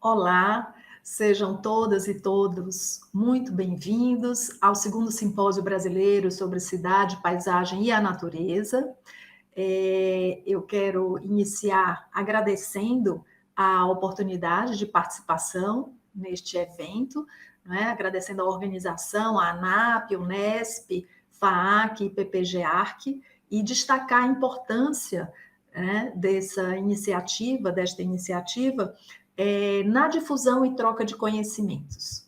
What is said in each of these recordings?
Olá, sejam todas e todos muito bem-vindos ao segundo Simpósio Brasileiro sobre Cidade, Paisagem e a Natureza. Eu quero iniciar agradecendo a oportunidade de participação neste evento, agradecendo a organização, a ANAP, Unesp, FAAC e PPG-ARC, e destacar a importância desta iniciativa, na difusão e troca de conhecimentos.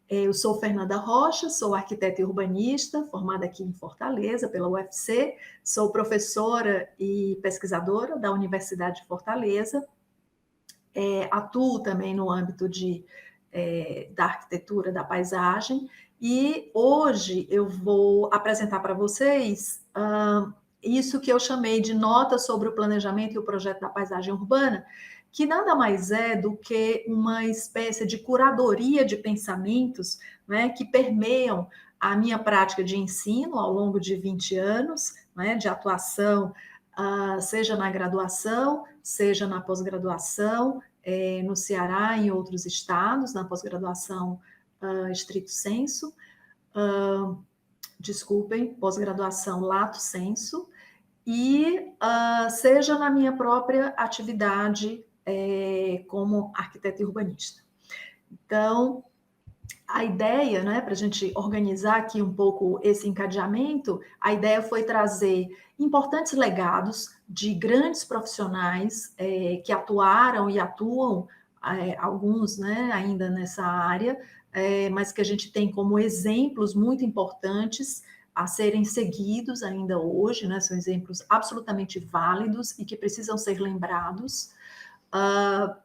Eu sou Fernanda Rocha, sou arquiteta e urbanista, formada aqui em Fortaleza, pela UFC, sou professora e pesquisadora da Universidade de Fortaleza, atuo também no âmbito da arquitetura, da paisagem, e hoje eu vou apresentar para vocês isso que eu chamei de nota sobre o planejamento e o projeto da paisagem urbana, que nada mais é do que uma espécie de curadoria de pensamentos, que permeiam a minha prática de ensino ao longo de 20 anos, de atuação, seja na graduação, seja na pós-graduação, no Ceará e em outros estados, na pós-graduação estricto sensu, pós-graduação lato sensu, e seja na minha própria atividade como arquiteta e urbanista. Então, a ideia, para a gente organizar aqui um pouco esse encadeamento, a ideia foi trazer importantes legados de grandes profissionais que atuaram e atuam, alguns ainda nessa área, mas que a gente tem como exemplos muito importantes a serem seguidos ainda hoje, são exemplos absolutamente válidos e que precisam ser lembrados.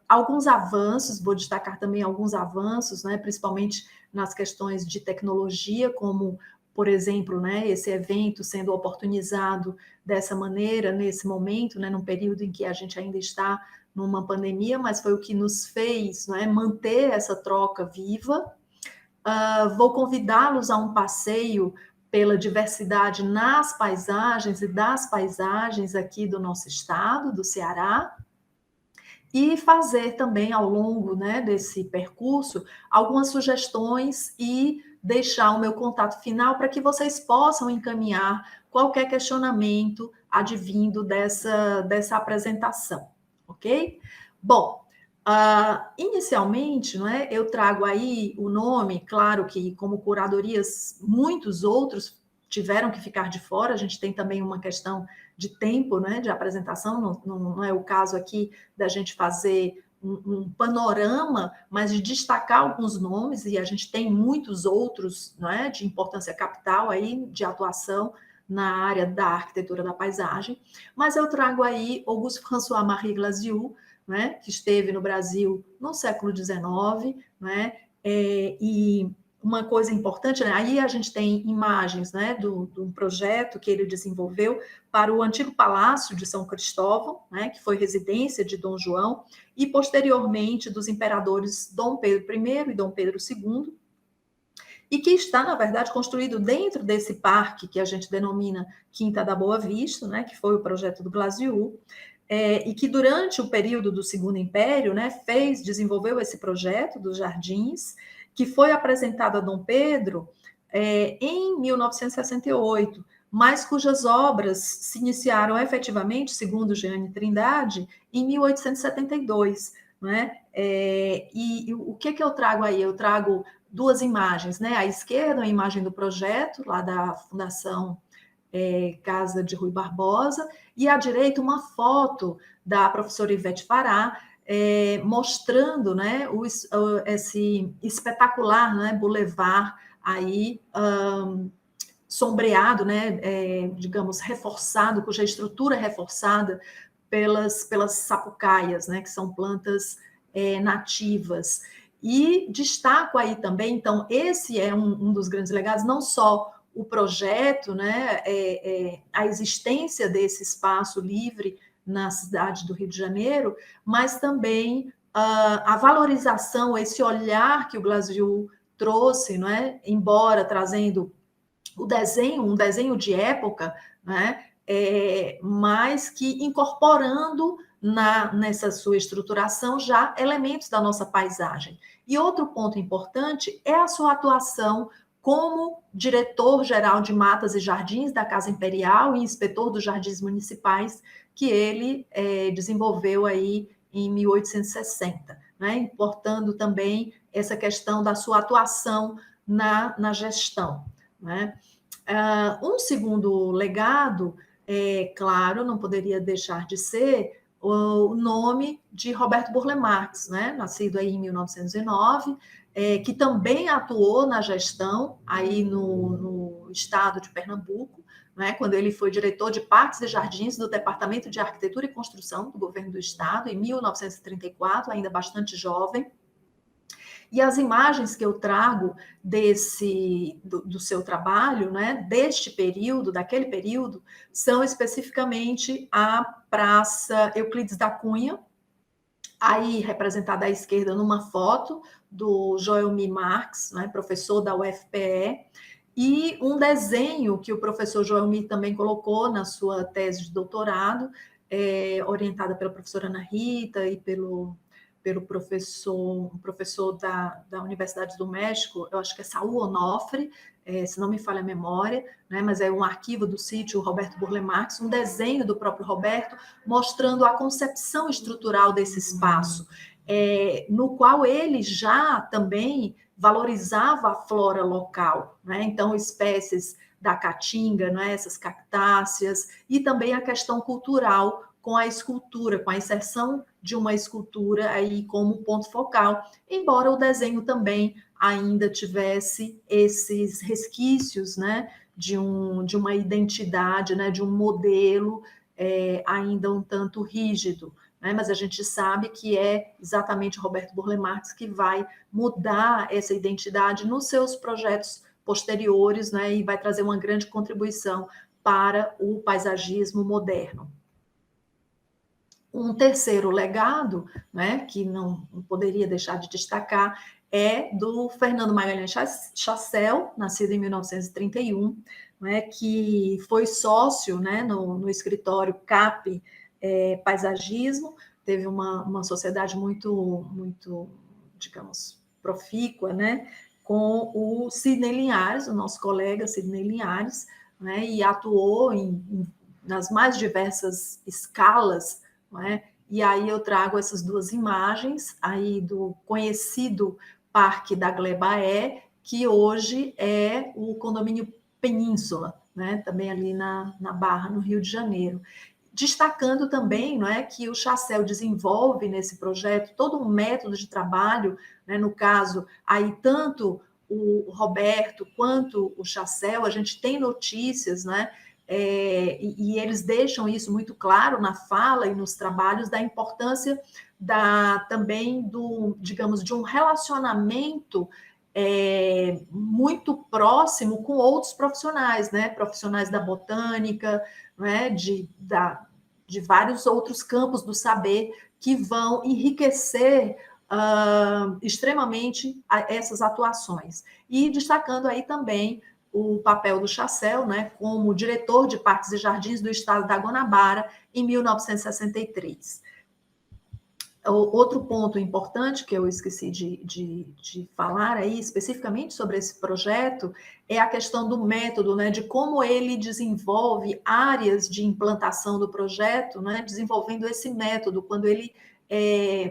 Alguns avanços, vou destacar também alguns avanços, principalmente nas questões de tecnologia, como, por exemplo, esse evento sendo oportunizado dessa maneira, nesse momento, num período em que a gente ainda está numa pandemia, mas foi o que nos fez manter essa troca viva. Vou convidá-los a um passeio pela diversidade nas paisagens e das paisagens aqui do nosso estado, do Ceará, e fazer também, ao longo desse percurso, algumas sugestões e deixar o meu contato final para que vocês possam encaminhar qualquer questionamento advindo dessa apresentação, ok? Bom, inicialmente, eu trago aí o nome, claro que como curadorias, muitos outros tiveram que ficar de fora, a gente tem também uma questão de tempo, de apresentação, não é o caso aqui da gente fazer um panorama, mas de destacar alguns nomes, e a gente tem muitos outros de importância capital aí, de atuação na área da arquitetura da paisagem, mas eu trago aí Auguste-François-Marie Glasiou, que esteve no Brasil no século XIX, e uma coisa importante, aí a gente tem imagens do projeto que ele desenvolveu para o antigo Palácio de São Cristóvão, que foi residência de Dom João, e posteriormente dos imperadores Dom Pedro I e Dom Pedro II, e que está, na verdade, construído dentro desse parque que a gente denomina Quinta da Boa Vista, que foi o projeto do Glasiou, e que durante o período do Segundo Império, desenvolveu esse projeto dos jardins, que foi apresentado a Dom Pedro em 1968, mas cujas obras se iniciaram efetivamente, segundo Jeane Trindade, em 1872. E o que eu trago aí? Eu trago duas imagens, à esquerda, a imagem do projeto, lá da Fundação Casa de Rui Barbosa, e à direita uma foto da professora Ivete Fará, mostrando esse espetacular boulevard aí, sombreado, digamos, reforçado, cuja estrutura é reforçada pelas sapucaias, que são plantas nativas. E destaco aí também, então, esse é um dos grandes legados, não só o projeto, a existência desse espaço livre na cidade do Rio de Janeiro, mas também a valorização, esse olhar que o Glasiou trouxe, embora trazendo um desenho de época, mas que incorporando nessa sua estruturação já elementos da nossa paisagem. E outro ponto importante é a sua atuação como diretor-geral de matas e jardins da Casa Imperial e inspetor dos jardins municipais, que ele desenvolveu aí em 1860, né? Importando também essa questão da sua atuação na gestão, né? Um segundo legado, claro, não poderia deixar de ser o nome de Roberto Burle Marx, né? Nascido aí em 1909, que também atuou na gestão aí no estado de Pernambuco, né? Quando ele foi diretor de parques e jardins do Departamento de Arquitetura e Construção do governo do estado, em 1934, ainda bastante jovem. E as imagens que eu trago do seu trabalho, né, deste período, daquele período, são especificamente a Praça Euclides da Cunha, aí representada à esquerda numa foto do Joelmir Marx, né, professor da UFPE, e um desenho que o professor Joelmir também colocou na sua tese de doutorado, orientada pela professora Ana Rita e pelo professor da Universidade do México, eu acho que é Saul Onofre, se não me falha a memória, né, mas é um arquivo do sítio Roberto Burle Marx, um desenho do próprio Roberto, mostrando a concepção estrutural desse espaço, no qual ele já também valorizava a flora local, né? Então, espécies da caatinga, né, essas cactáceas, e também a questão cultural com a escultura, com a inserção de uma escultura aí como ponto focal, embora o desenho também ainda tivesse esses resquícios, né, de uma identidade, né, de um modelo ainda um tanto rígido, né, mas a gente sabe que é exatamente Roberto Burle Marx que vai mudar essa identidade nos seus projetos posteriores, né, e vai trazer uma grande contribuição para o paisagismo moderno. Um terceiro legado, né, que não poderia deixar de destacar, é do Fernando Magalhães Chassel, nascido em 1931, né, que foi sócio, né, no escritório CAP Paisagismo, teve uma sociedade muito, digamos, profícua, né, com o Sidney Linhares, o nosso colega Sidney Linhares, né, e atuou nas mais diversas escalas, não é? E aí eu trago essas duas imagens aí do conhecido Parque da Glebaé, que hoje é o condomínio Península, né? Também ali na Barra, no Rio de Janeiro. Destacando também, não é, que o Chassel desenvolve nesse projeto todo um método de trabalho, né? No caso, aí tanto o Roberto quanto o Chassel, a gente tem notícias, né? E eles deixam isso muito claro na fala e nos trabalhos da importância também digamos, de um relacionamento muito próximo com outros profissionais, né? Profissionais da botânica, né? De vários outros campos do saber que vão enriquecer extremamente essas atuações. E destacando aí também o papel do Chassel, né, como diretor de parques e jardins do estado da Guanabara em 1963. Outro ponto importante que eu esqueci de falar aí, especificamente sobre esse projeto, é a questão do método, né, de como ele desenvolve áreas de implantação do projeto, né, desenvolvendo esse método, quando ele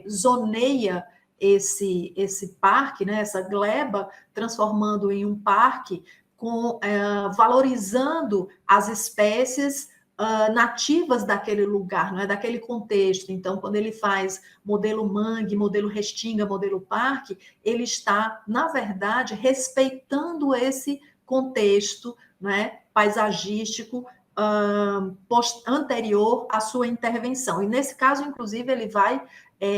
zoneia esse parque, né, essa gleba, transformando em um parque, valorizando as espécies nativas daquele lugar, não é, daquele contexto. Então, quando ele faz modelo mangue, modelo restinga, modelo parque, ele está, na verdade, respeitando esse contexto, não é, paisagístico anterior à sua intervenção. E, nesse caso, inclusive, ele vai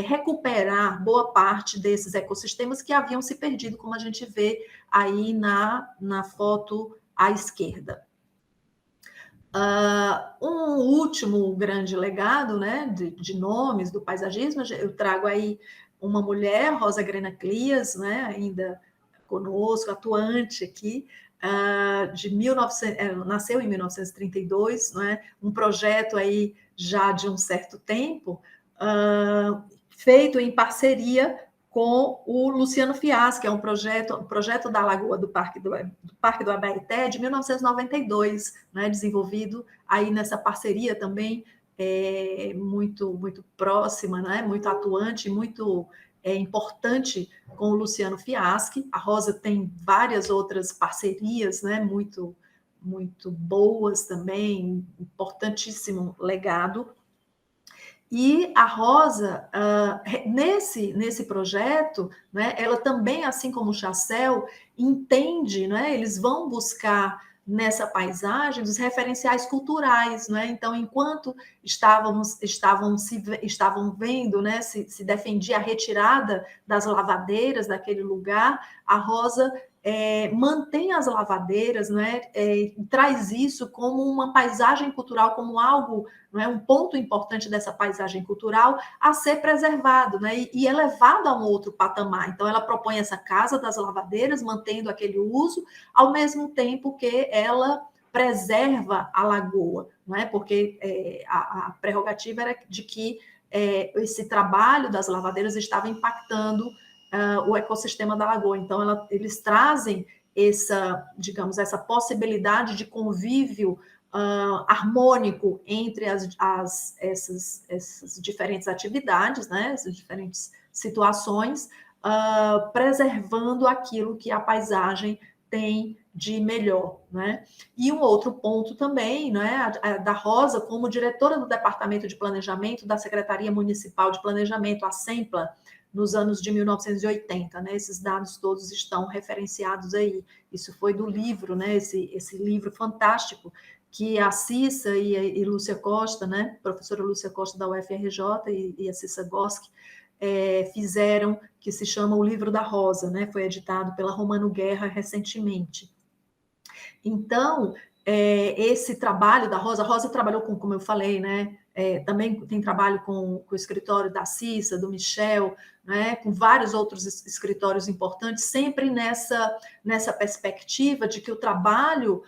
recuperar boa parte desses ecossistemas que haviam se perdido, como a gente vê aí na foto à esquerda. Um último grande legado, né, de nomes do paisagismo, eu trago aí uma mulher, Rosa Grena Clias, né, ainda conosco, atuante aqui, nasceu em 1932, né, um projeto aí já de um certo tempo, feito em parceria com o Luciano Fiaschi, que é um projeto da Lagoa do Parque do Abaeté de 1992, né, desenvolvido aí nessa parceria também muito próxima, né, muito atuante, muito importante com o Luciano Fiaschi. A Rosa tem várias outras parcerias, né, muito boas também, importantíssimo legado. E a Rosa, nesse projeto, né, ela também, assim como o Chassel, entende, né, eles vão buscar nessa paisagem os referenciais culturais, né? Então, enquanto estavam vendo, né, se defendia a retirada das lavadeiras daquele lugar, a Rosa mantém as lavadeiras, né, traz isso como uma paisagem cultural, como algo, não é, um ponto importante dessa paisagem cultural a ser preservado, né, e elevado a um outro patamar. Então, ela propõe essa casa das lavadeiras, mantendo aquele uso, ao mesmo tempo que ela preserva a lagoa, não é? Porque a prerrogativa era de que esse trabalho das lavadeiras estava impactando o ecossistema da lagoa. Então, eles trazem essa possibilidade de convívio harmônico entre essas diferentes atividades, né, essas diferentes situações, preservando aquilo que a paisagem tem de melhor, né? E um outro ponto também, né, da Rosa, como diretora do Departamento de Planejamento da Secretaria Municipal de Planejamento, a SEMPLA, nos anos de 1980, né? Esses dados todos estão referenciados aí. Isso foi do livro, né? Esse livro fantástico que a Cissa e Lúcia Costa, né? Professora Lúcia Costa da UFRJ e a Cissa Goski fizeram, que se chama O Livro da Rosa, né? Foi editado pela Romano Guerra recentemente. Então, esse trabalho da Rosa, a Rosa trabalhou com, como eu falei, né? Também tem trabalho com o escritório da Cissa, do Michel, né? Com vários outros escritórios importantes, sempre nessa perspectiva de que o trabalho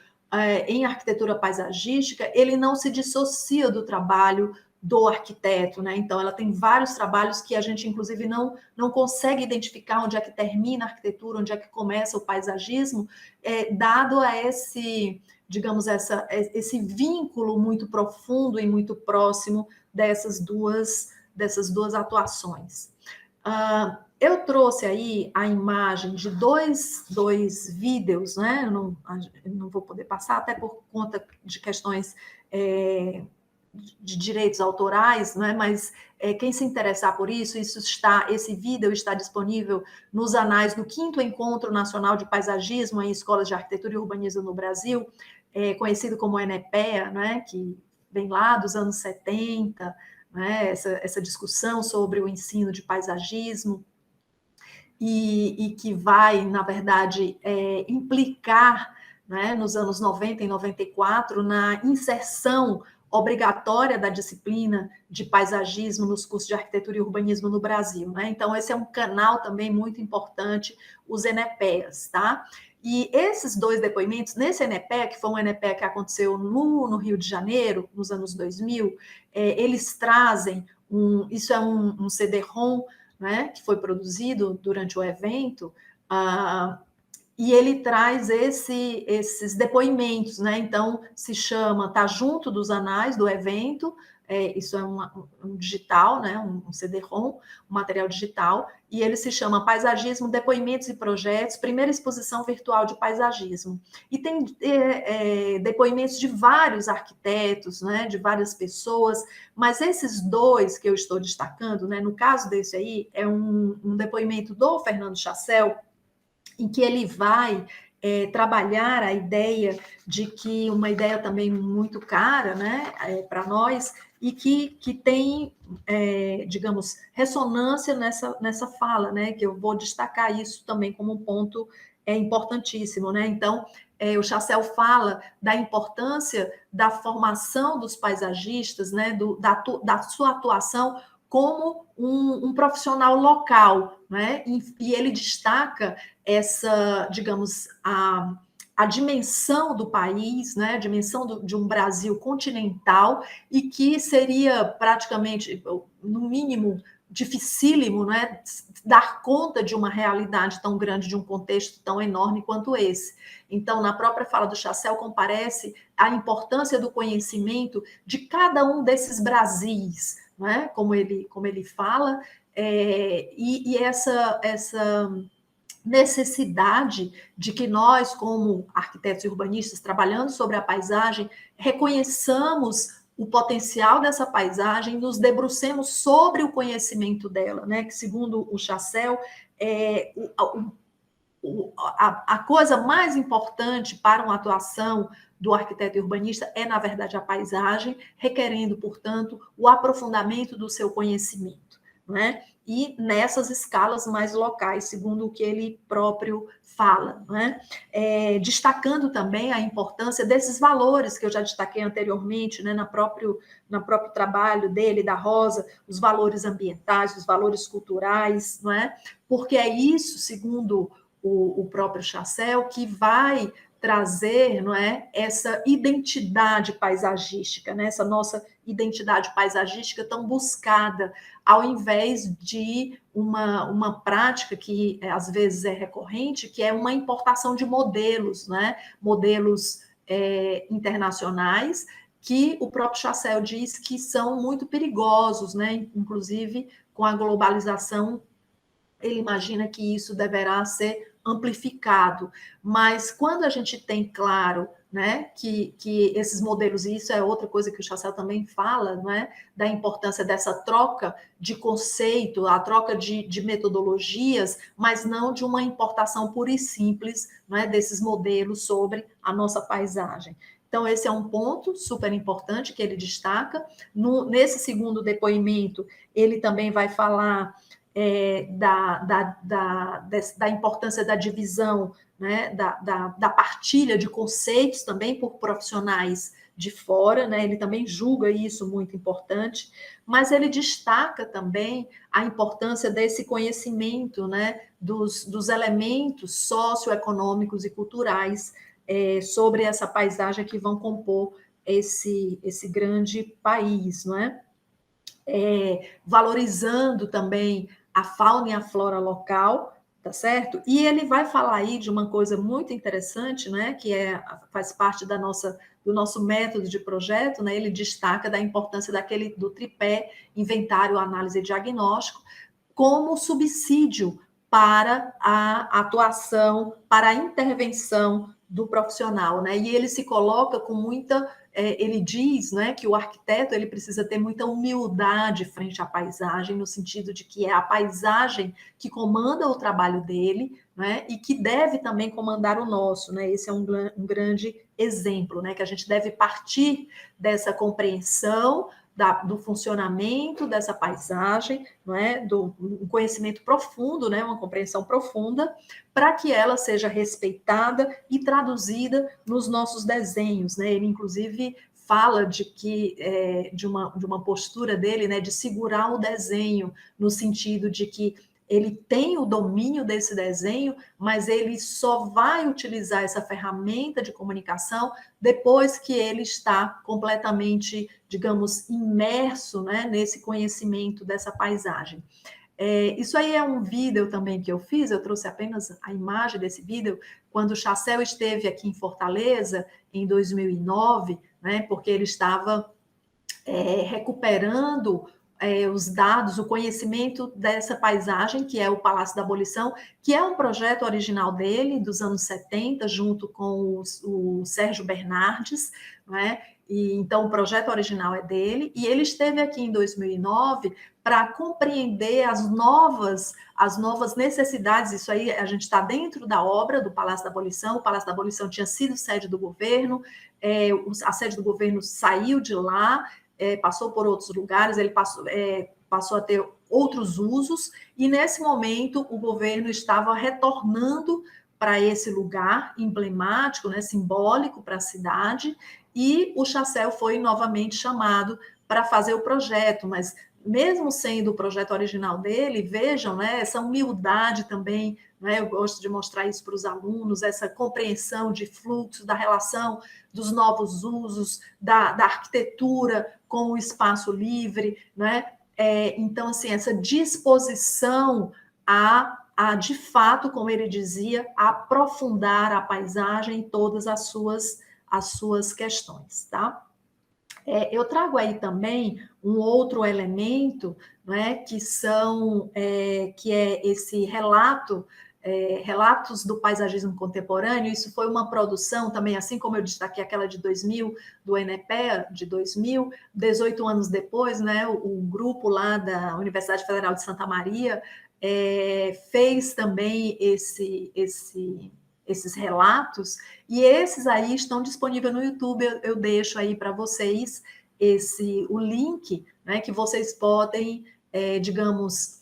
em arquitetura paisagística, ele não se dissocia do trabalho do arquiteto, né? Então, ela tem vários trabalhos que a gente, inclusive, não consegue identificar onde é que termina a arquitetura, onde é que começa o paisagismo, dado a esse, digamos, esse vínculo muito profundo e muito próximo dessas duas atuações. Eu trouxe aí a imagem de dois vídeos, né? Eu não vou poder passar, até por conta de questões de direitos autorais, né? Mas quem se interessar por isso, esse vídeo está disponível nos anais do 5º Encontro Nacional de Paisagismo em Escolas de Arquitetura e Urbanismo no Brasil, conhecido como ENEPEA, né? Que vem lá dos anos 70, né? Essa discussão sobre o ensino de paisagismo, e que vai, na verdade, implicar, né, nos anos 90 e 94, na inserção obrigatória da disciplina de paisagismo nos cursos de arquitetura e urbanismo no Brasil, né? Então, esse é um canal também muito importante, os ENEPEAs, tá? E esses dois depoimentos, nesse ENEPEA, que foi um ENEPEA que aconteceu no Rio de Janeiro, nos anos 2000, eles trazem, isso é um CD-ROM, né, que foi produzido durante o evento, e ele traz esses depoimentos, né? Então, está junto dos anais do evento, isso é um digital, né? Um CD-ROM, um material digital, e ele se chama Paisagismo, Depoimentos e Projetos, primeira exposição virtual de paisagismo. E tem depoimentos de vários arquitetos, né? De várias pessoas, mas esses dois que eu estou destacando, né? No caso desse aí, é um depoimento do Fernando Chassel, em que ele vai trabalhar a ideia de que uma ideia também muito cara, né, para nós, e que tem, digamos, ressonância nessa fala, né, que eu vou destacar isso também como um ponto importantíssimo, né? Então, o Chassel fala da importância da formação dos paisagistas, né, da sua atuação como um profissional local, né? E ele destaca essa, digamos, a dimensão do país, né? A dimensão de um Brasil continental, e que seria praticamente, no mínimo, dificílimo, né, dar conta de uma realidade tão grande, de um contexto tão enorme quanto esse. Então, na própria fala do Chassel, comparece a importância do conhecimento de cada um desses Brasis, né, como ele fala, e essa necessidade de que nós, como arquitetos e urbanistas, trabalhando sobre a paisagem, reconheçamos o potencial dessa paisagem, nos debrucemos sobre o conhecimento dela, né? Que, segundo o Chassel, a coisa mais importante para uma atuação do arquiteto e urbanista é, na verdade, a paisagem, requerendo, portanto, o aprofundamento do seu conhecimento, né? E nessas escalas mais locais, segundo o que ele próprio fala, né? Destacando também a importância desses valores que eu já destaquei anteriormente, né? No próprio trabalho dele, da Rosa, os valores ambientais, os valores culturais, não é? Porque é isso, segundo o próprio Chassel, que vai trazer, não é, essa identidade paisagística, né, essa nossa identidade paisagística tão buscada, ao invés de uma prática que às vezes é recorrente, que é uma importação de modelos, né, modelos internacionais, que o próprio Chassel diz que são muito perigosos, né, inclusive com a globalização, ele imagina que isso deverá ser amplificado. Mas quando a gente tem claro, né, que esses modelos, e isso é outra coisa que o Chassel também fala, não é, da importância dessa troca de conceito, a troca de metodologias, mas não de uma importação pura e simples, não é, desses modelos sobre a nossa paisagem. Então, esse é um ponto super importante que ele destaca. Nesse segundo depoimento, ele também vai falar da importância da divisão, né, da partilha de conceitos também por profissionais de fora, né, ele também julga isso muito importante, mas ele destaca também a importância desse conhecimento, né, dos elementos socioeconômicos e culturais sobre essa paisagem que vão compor esse grande país, não é? Valorizando também a fauna e a flora local, tá certo? E ele vai falar aí de uma coisa muito interessante, né, que faz parte do nosso método de projeto, né? Ele destaca da importância do tripé inventário, análise e diagnóstico como subsídio para a atuação, para a intervenção do profissional, né? E ele se coloca com muita ele diz, né, que o arquiteto ele precisa ter muita humildade frente à paisagem, no sentido de que é a paisagem que comanda o trabalho dele, né, e que deve também comandar o nosso, né? Esse é um grande exemplo, né, que a gente deve partir dessa compreensão do funcionamento dessa paisagem, não é? Um conhecimento profundo, né? Uma compreensão profunda, para que ela seja respeitada e traduzida nos nossos desenhos, né? Ele, inclusive, fala de uma postura dele, né? De segurar o desenho, no sentido de que ele tem o domínio desse desenho, mas ele só vai utilizar essa ferramenta de comunicação depois que ele está completamente, digamos, imerso, né, nesse conhecimento dessa paisagem. Isso aí é um vídeo também que eu fiz, eu trouxe apenas a imagem desse vídeo, quando o Chassel esteve aqui em Fortaleza, em 2009, né, porque ele estava recuperando os dados, o conhecimento dessa paisagem, que é o Palácio da Abolição, que é um projeto original dele, dos anos 70, junto com o Sérgio Bernardes, né? E, então, o projeto original é dele, e ele esteve aqui em 2009 para compreender as novas necessidades. Isso aí, a gente está dentro da obra do Palácio da Abolição. O Palácio da Abolição tinha sido sede do governo, a sede do governo saiu de lá, passou por outros lugares, ele passou a ter outros usos, e nesse momento o governo estava retornando para esse lugar emblemático, né, simbólico para a cidade, e o Chassel foi novamente chamado para fazer o projeto, mas mesmo sendo o projeto original dele, vejam, né, essa humildade também, né, eu gosto de mostrar isso para os alunos, essa compreensão de fluxo, da relação dos novos usos, da arquitetura com o espaço livre, né? Então, assim, essa disposição de fato, como ele dizia, aprofundar a paisagem em todas as suas questões, tá? Eu trago aí também um outro elemento, né, que é esse relatos do paisagismo contemporâneo. Isso foi uma produção também, assim como eu destaquei aquela de 2000, do ENEPEA, de 2000, 18 anos depois, né, o grupo lá da Universidade Federal de Santa Maria fez também esses relatos, e esses aí estão disponíveis no YouTube. Eu deixo aí para vocês o link, né, que vocês podem, digamos,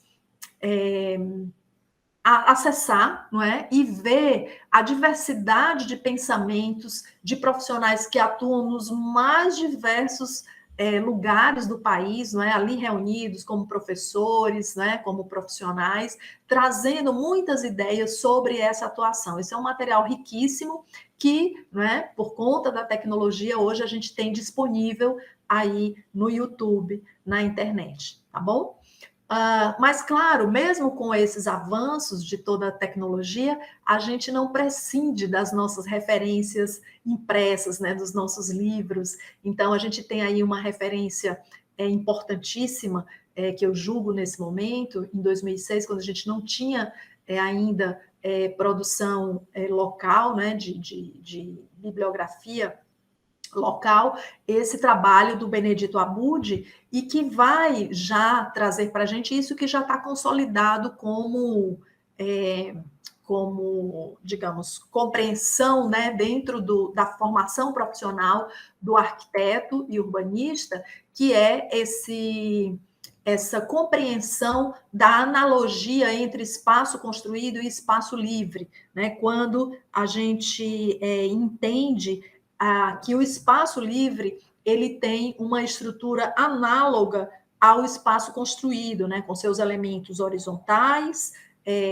acessar, não é? E ver a diversidade de pensamentos de profissionais que atuam nos mais diversos lugares do país, não é? Ali reunidos como professores, né? Como profissionais, trazendo muitas ideias sobre essa atuação. Esse é um material riquíssimo que, não é? Por conta da tecnologia, hoje a gente tem disponível aí no YouTube, na internet, tá bom? Mas, claro, mesmo com esses avanços de toda a tecnologia, a gente não prescinde das nossas referências impressas, né, dos nossos livros. Então, a gente tem aí uma referência importantíssima, que eu julgo nesse momento, em 2006, quando a gente não tinha ainda produção local, né, de bibliografia local, esse trabalho do Benedito Abud, e que vai já trazer para a gente isso que já está consolidado como, digamos, compreensão, né, dentro da formação profissional do arquiteto e urbanista, que é essa compreensão da analogia entre espaço construído e espaço livre, né? Quando a gente entende que o espaço livre ele tem uma estrutura análoga ao espaço construído, né, com seus elementos horizontais,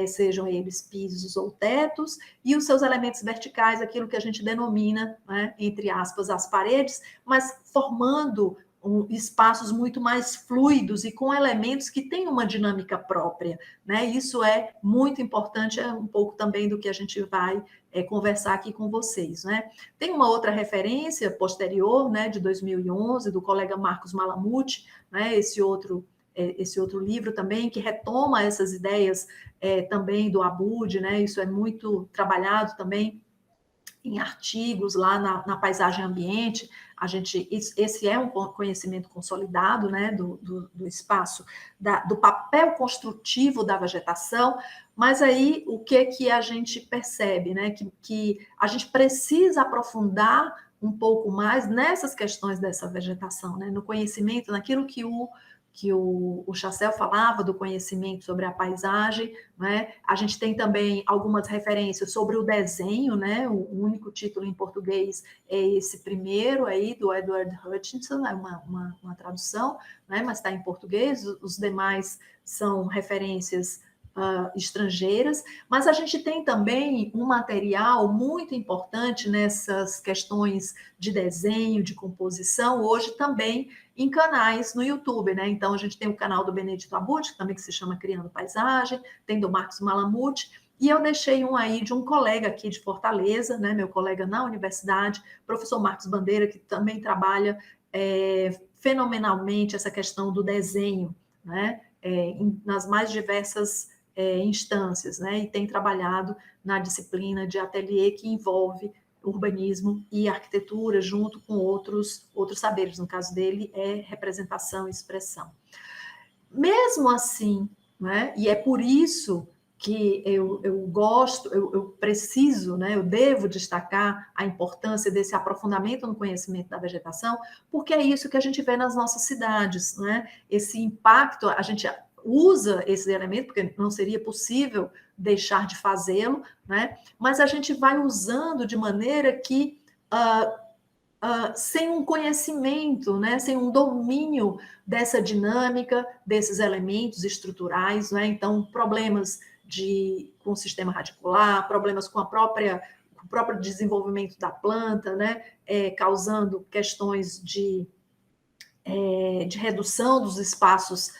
sejam eles pisos ou tetos, e os seus elementos verticais, aquilo que a gente denomina, né, entre aspas, as paredes, mas formando espaços muito mais fluidos e com elementos que têm uma dinâmica própria, né? Isso é muito importante, é um pouco também do que a gente vai conversar aqui com vocês, né? Tem uma outra referência posterior, né, de 2011, do colega Marcos Malamute, né, esse outro livro também, que retoma essas ideias também do Abud, né? Isso é muito trabalhado também em artigos lá na paisagem ambiente. Esse é um conhecimento consolidado, né, do espaço, do papel construtivo da vegetação. Mas aí o que a gente percebe, né, que a gente precisa aprofundar um pouco mais nessas questões dessa vegetação, né, no conhecimento, naquilo que o Chassel falava do conhecimento sobre a paisagem, né? A gente tem também algumas referências sobre o desenho, né? O único título em português é esse primeiro aí, do Edward Hutchinson, é uma tradução, né? Mas está em português, os demais são referências estrangeiras, mas a gente tem também um material muito importante nessas questões de desenho, de composição, hoje também em canais no YouTube, né? Então, a gente tem o canal do Benedito Abud, também que se chama Criando Paisagem, tem do Marcos Malamute, e eu deixei um aí de um colega aqui de Fortaleza, né? Meu colega na universidade, professor Marcos Bandeira, que também trabalha fenomenalmente essa questão do desenho, né? Nas mais diversas instâncias, né? E tem trabalhado na disciplina de ateliê que envolve urbanismo e arquitetura, junto com outros saberes. No caso dele, é representação e expressão. Mesmo assim, né? E é por isso que eu gosto, eu preciso, né? Eu devo destacar a importância desse aprofundamento no conhecimento da vegetação, porque é isso que a gente vê nas nossas cidades, né? Esse impacto, a gente usa esse elemento, porque não seria possível deixar de fazê-lo, né? Mas a gente vai usando de maneira que, sem um conhecimento, né? Sem um domínio dessa dinâmica, desses elementos estruturais, né? Então, problemas com o sistema radicular, problemas com o próprio desenvolvimento da planta, né? Causando questões de redução dos espaços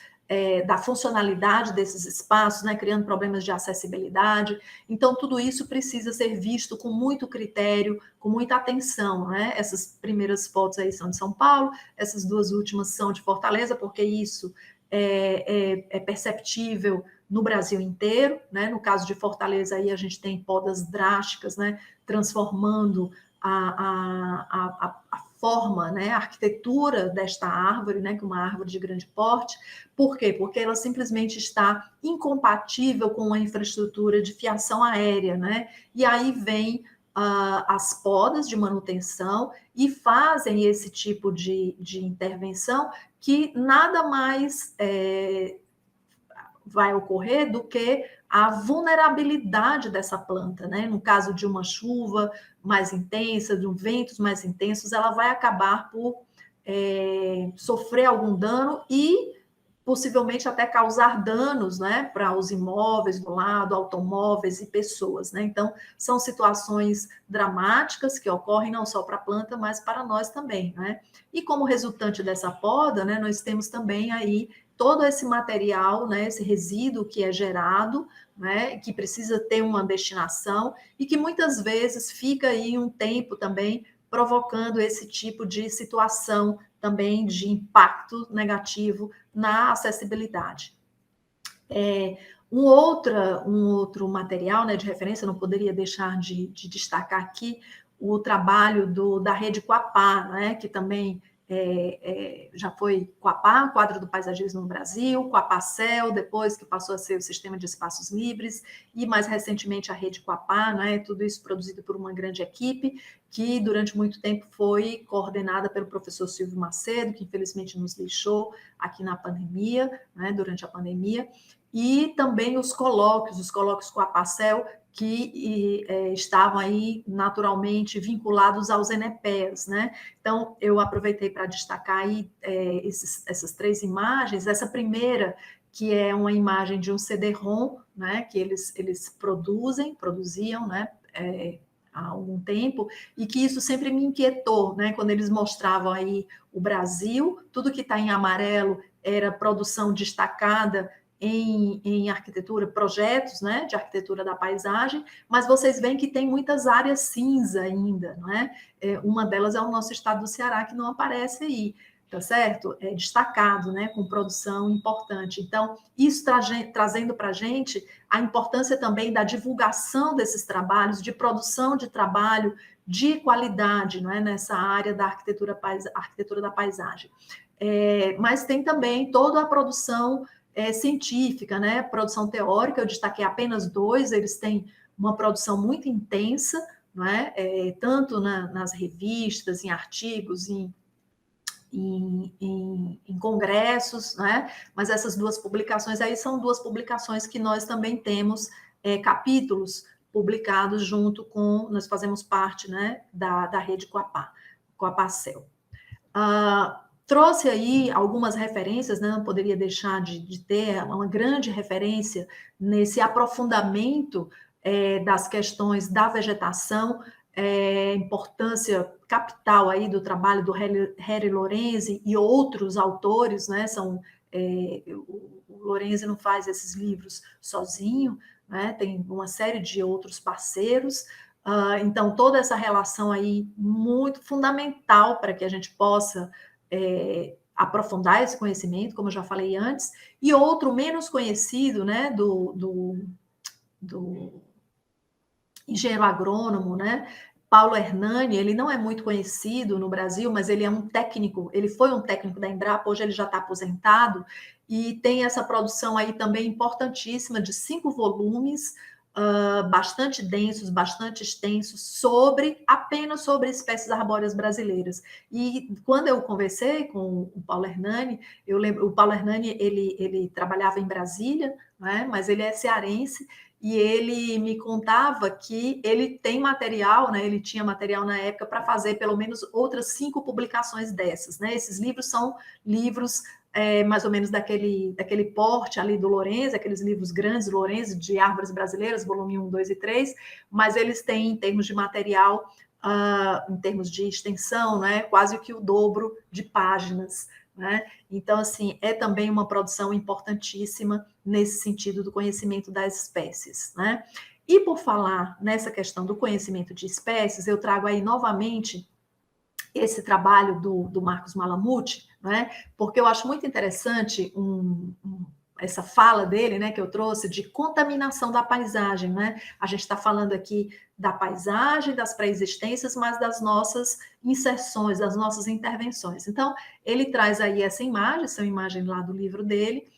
da funcionalidade desses espaços, né, criando problemas de acessibilidade. Então, tudo isso precisa ser visto com muito critério, com muita atenção, né? Essas primeiras fotos aí são de São Paulo, essas duas últimas são de Fortaleza, porque isso é perceptível no Brasil inteiro, né? No caso de Fortaleza, aí a gente tem podas drásticas, né? Transformando a forma, né? A arquitetura desta árvore, né? Que é uma árvore de grande porte. Por quê? Porque ela simplesmente está incompatível com a infraestrutura de fiação aérea, né? E aí vem as podas de manutenção e fazem esse tipo de intervenção que nada mais vai ocorrer do que a vulnerabilidade dessa planta, né? No caso de uma chuva mais intensa, de ventos mais intensos, ela vai acabar por sofrer algum dano e possivelmente até causar danos, né, para os imóveis do lado, automóveis e pessoas, né? Então, são situações dramáticas que ocorrem não só para a planta, mas para nós também, né? E como resultante dessa poda, né, nós temos também aí todo esse material, né, esse resíduo que é gerado, né, que precisa ter uma destinação e que muitas vezes fica aí um tempo também provocando esse tipo de situação também de impacto negativo na acessibilidade. Um outro material, né, de referência, não poderia deixar de destacar aqui o trabalho da Rede Coapá, né, que também já foi Coapá, Quadro do Paisagismo no Brasil, Coapacel, depois que passou a ser o Sistema de Espaços Livres, e mais recentemente a Rede Coapá, né, tudo isso produzido por uma grande equipe, que durante muito tempo foi coordenada pelo professor Silvio Macedo, que infelizmente nos deixou aqui na pandemia, né, durante a pandemia, e também os colóquios Coapacel, que estavam aí naturalmente vinculados aos ENEPEAs, né? Então, eu aproveitei para destacar aí essas três imagens. Essa primeira, que é uma imagem de um CD-ROM, né? Que eles produziam, né? Há algum tempo, e que isso sempre me inquietou, né? Quando eles mostravam aí o Brasil, tudo que está em amarelo era produção destacada em arquitetura, projetos, né, de arquitetura da paisagem, mas vocês veem que tem muitas áreas cinza ainda, não é? Uma delas é o nosso estado do Ceará, que não aparece aí, tá certo? É destacado, né, com produção importante. Então, isso trazendo para a gente a importância também da divulgação desses trabalhos, de produção de trabalho de qualidade, não é? Nessa área da arquitetura da paisagem. Mas tem também toda a produção científica, né? Produção teórica, eu destaquei apenas dois, eles têm uma produção muito intensa, não é? Tanto nas revistas, em artigos, em congressos, né? Mas essas duas publicações aí são duas publicações que nós também temos capítulos publicados junto com, nós fazemos parte, né, da rede Coapacel. Trouxe aí algumas referências, né? Não poderia deixar de ter uma grande referência nesse aprofundamento das questões da vegetação, importância capital aí do trabalho do Harry Lorenzi e outros autores, né? O Lorenzi não faz esses livros sozinho, né? Tem uma série de outros parceiros. Então, toda essa relação aí muito fundamental para que a gente possa aprofundar esse conhecimento, como eu já falei antes, e outro menos conhecido, né, do engenheiro agrônomo, né, Paulo Hernani. Ele não é muito conhecido no Brasil, mas ele é um técnico, ele foi um técnico da Embrapa, hoje ele já está aposentado, e tem essa produção aí também importantíssima de 5 volumes, bastante densos, bastante extensos, apenas sobre espécies arbóreas brasileiras. E quando eu conversei com o Paulo Hernani, eu lembro, o Paulo Hernani, ele trabalhava em Brasília, né, mas ele é cearense, e ele me contava que ele tem material, né, ele tinha material na época para fazer pelo menos outras 5 publicações dessas, né? Esses livros são livros mais ou menos daquele porte ali do Lorenzi, aqueles livros grandes do Lorenzi, de árvores brasileiras, volume 1, 2 e 3, mas eles têm, em termos de material, em termos de extensão, né, quase que o dobro de páginas, né? Então, assim, é também uma produção importantíssima nesse sentido do conhecimento das espécies, né? E por falar nessa questão do conhecimento de espécies, eu trago aí novamente esse trabalho do Marcos Malamute, né? Porque eu acho muito interessante essa fala dele, né, que eu trouxe, de contaminação da paisagem, né? A gente está falando aqui da paisagem, das pré-existências, mas das nossas inserções, das nossas intervenções. Então, ele traz aí essa imagem lá do livro dele,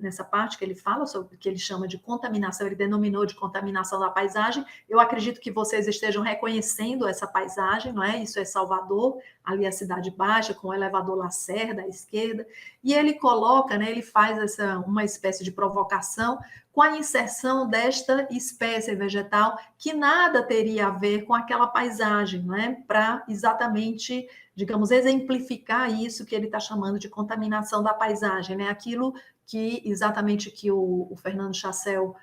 nessa parte que ele fala sobre o que ele chama de contaminação, ele denominou de contaminação da paisagem. Eu acredito que vocês estejam reconhecendo essa paisagem, não é? Isso é Salvador, ali a Cidade Baixa, com o elevador Lacerda à esquerda, e ele coloca, né, ele faz uma espécie de provocação com a inserção desta espécie vegetal que nada teria a ver com aquela paisagem, não é? Para exatamente, digamos, exemplificar isso que ele está chamando de contaminação da paisagem, né? Aquilo que exatamente que o Fernando Chassel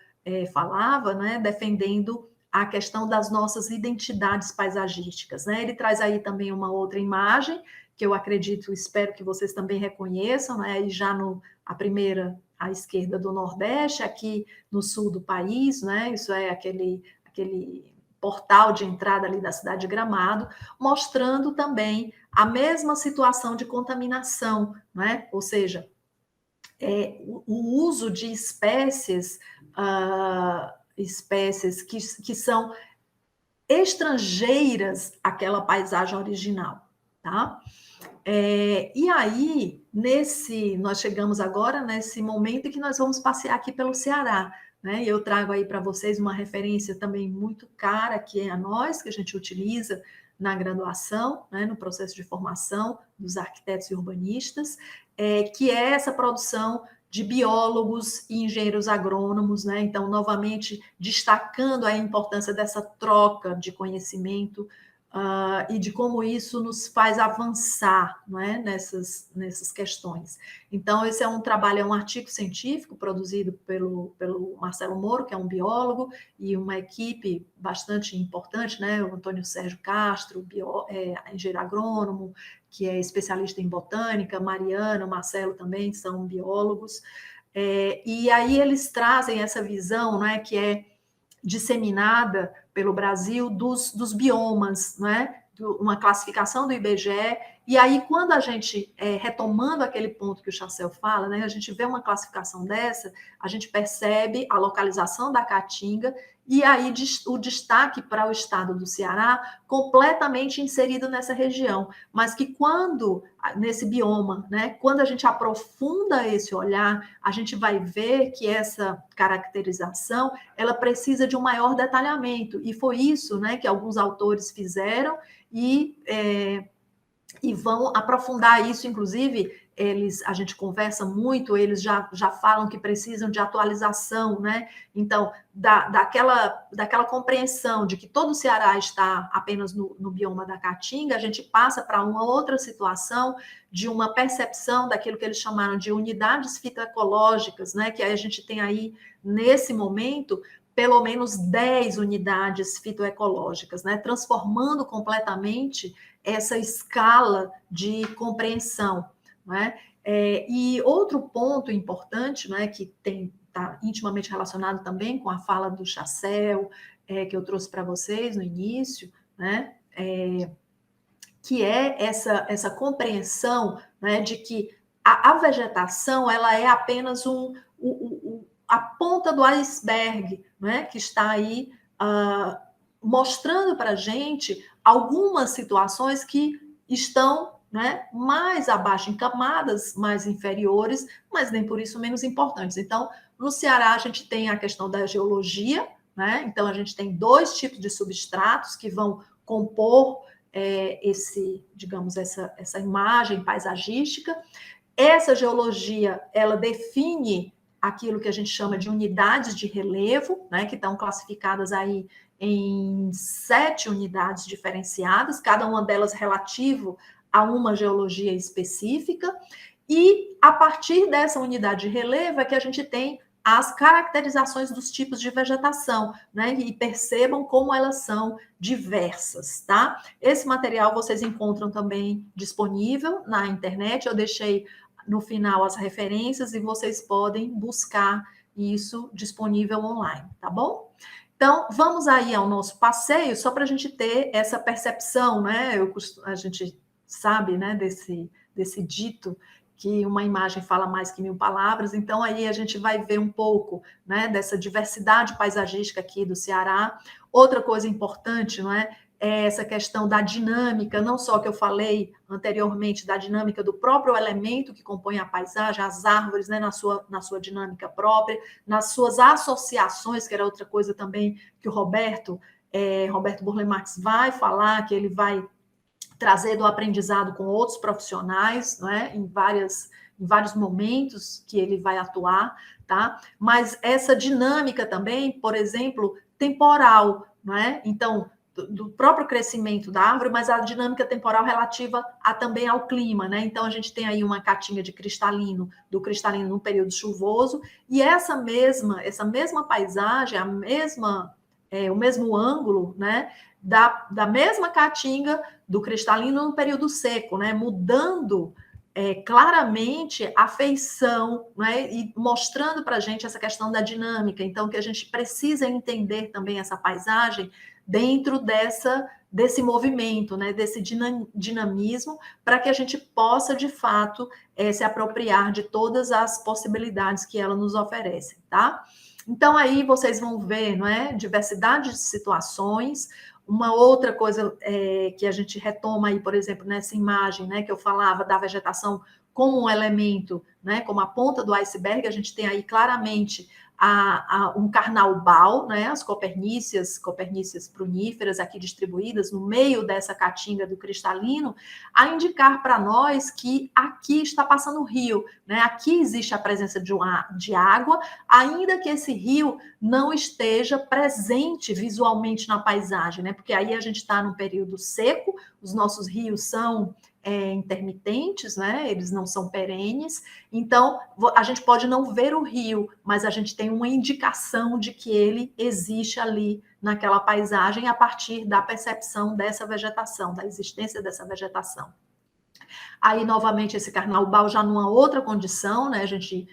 falava, né? Defendendo a questão das nossas identidades paisagísticas, né? Ele traz aí também uma outra imagem que eu acredito, espero que vocês também reconheçam, né? E já a primeira à esquerda do Nordeste, aqui no sul do país, né? Isso é aquele portal de entrada ali da cidade de Gramado, mostrando também a mesma situação de contaminação, né? Ou seja, o uso de espécies, espécies que são estrangeiras àquela paisagem original, tá? E aí, nós chegamos agora nesse momento em que nós vamos passear aqui pelo Ceará, né? Eu trago aí para vocês uma referência também muito cara, que é a nós, que a gente utiliza na graduação, né, no processo de formação dos arquitetos e urbanistas, que é essa produção de biólogos e engenheiros agrônomos, né? Então, novamente, destacando a importância dessa troca de conhecimento e de como isso nos faz avançar, não é? nessas questões. Então, esse é um trabalho, é um artigo científico produzido pelo Marcelo Moro, que é um biólogo, e uma equipe bastante importante, né? O Antônio Sérgio Castro, engenheiro agrônomo, que é especialista em botânica, Mariana, Marcelo também são biólogos, e aí eles trazem essa visão, não é, que é disseminada pelo Brasil dos biomas, né? Uma classificação do IBGE, e aí quando a gente, retomando aquele ponto que o Chassel fala, né, a gente vê uma classificação dessa, a gente percebe a localização da Caatinga, e aí o destaque para o estado do Ceará, completamente inserido nessa região, mas que nesse bioma, né, quando a gente aprofunda esse olhar, a gente vai ver que essa caracterização, ela precisa de um maior detalhamento, e foi isso, né, que alguns autores fizeram, e vão aprofundar isso, inclusive, a gente conversa muito, eles já falam que precisam de atualização, né? Então, daquela compreensão de que todo o Ceará está apenas no bioma da Caatinga, a gente passa para uma outra situação de uma percepção daquilo que eles chamaram de unidades fitoecológicas, né? Que a gente tem aí, nesse momento, pelo menos 10 unidades fitoecológicas, né? Transformando completamente essa escala de compreensão, né? E outro ponto importante, né, que está intimamente relacionado também com a fala do Chassel, que eu trouxe para vocês no início, né, que é essa compreensão, né, de que a vegetação ela é apenas a ponta do iceberg, né, que está aí mostrando para a gente algumas situações que estão, né, mais abaixo, em camadas mais inferiores, mas nem por isso menos importantes. Então, no Ceará, a gente tem a questão da geologia, né? Então, a gente tem 2 tipos de substratos que vão compor essa imagem paisagística. Essa geologia, ela define aquilo que a gente chama de unidades de relevo, né, que estão classificadas aí em 7 unidades diferenciadas, cada uma delas relativo a uma geologia específica, e a partir dessa unidade de relevo é que a gente tem as caracterizações dos tipos de vegetação, né? E percebam como elas são diversas, tá? Esse material vocês encontram também disponível na internet. Eu deixei no final as referências e vocês podem buscar isso disponível online, tá bom? Então, vamos aí ao nosso passeio, só para a gente ter essa percepção, né? A gente sabe, né, desse dito que uma imagem fala mais que 1000 palavras, então aí a gente vai ver um pouco, né, dessa diversidade paisagística aqui do Ceará. Outra coisa importante, não é essa questão da dinâmica, não só que eu falei anteriormente, da dinâmica do próprio elemento que compõe a paisagem, as árvores, né, na sua dinâmica própria, nas suas associações, que era outra coisa também que o Roberto Burle Marx vai falar, que ele vai trazer do aprendizado com outros profissionais, não é? Em vários momentos que ele vai atuar, tá? Mas essa dinâmica também, por exemplo, temporal, não é? Então, do próprio crescimento da árvore, mas a dinâmica temporal relativa também ao clima, né? Então a gente tem aí uma caatinga de cristalino, do cristalino no período chuvoso, e essa mesma paisagem, o mesmo ângulo, né? Da mesma caatinga do cristalino no período seco, né? Mudando claramente a feição, né? E mostrando para a gente essa questão da dinâmica. Então, que a gente precisa entender também essa paisagem dentro desse movimento, né? Desse dinamismo, para que a gente possa, de fato, se apropriar de todas as possibilidades que ela nos oferece, tá? Então, aí vocês vão ver, não é? Diversidade de situações. Uma outra coisa que a gente retoma aí, por exemplo, nessa imagem, né, que eu falava da vegetação como um elemento, né, como a ponta do iceberg, a gente tem aí claramente um carnaubal, né, as coperníceas pruníferas aqui distribuídas no meio dessa caatinga do cristalino, a indicar para nós que aqui está passando o rio, né, aqui existe a presença de água, ainda que esse rio não esteja presente visualmente na paisagem, né, porque aí a gente está num período seco, os nossos rios são intermitentes, né? Eles não são perenes, então a gente pode não ver o rio, mas a gente tem uma indicação de que ele existe ali naquela paisagem a partir da percepção dessa vegetação, da existência dessa vegetação. Aí, novamente, esse carnaubal já numa outra condição, né? A gente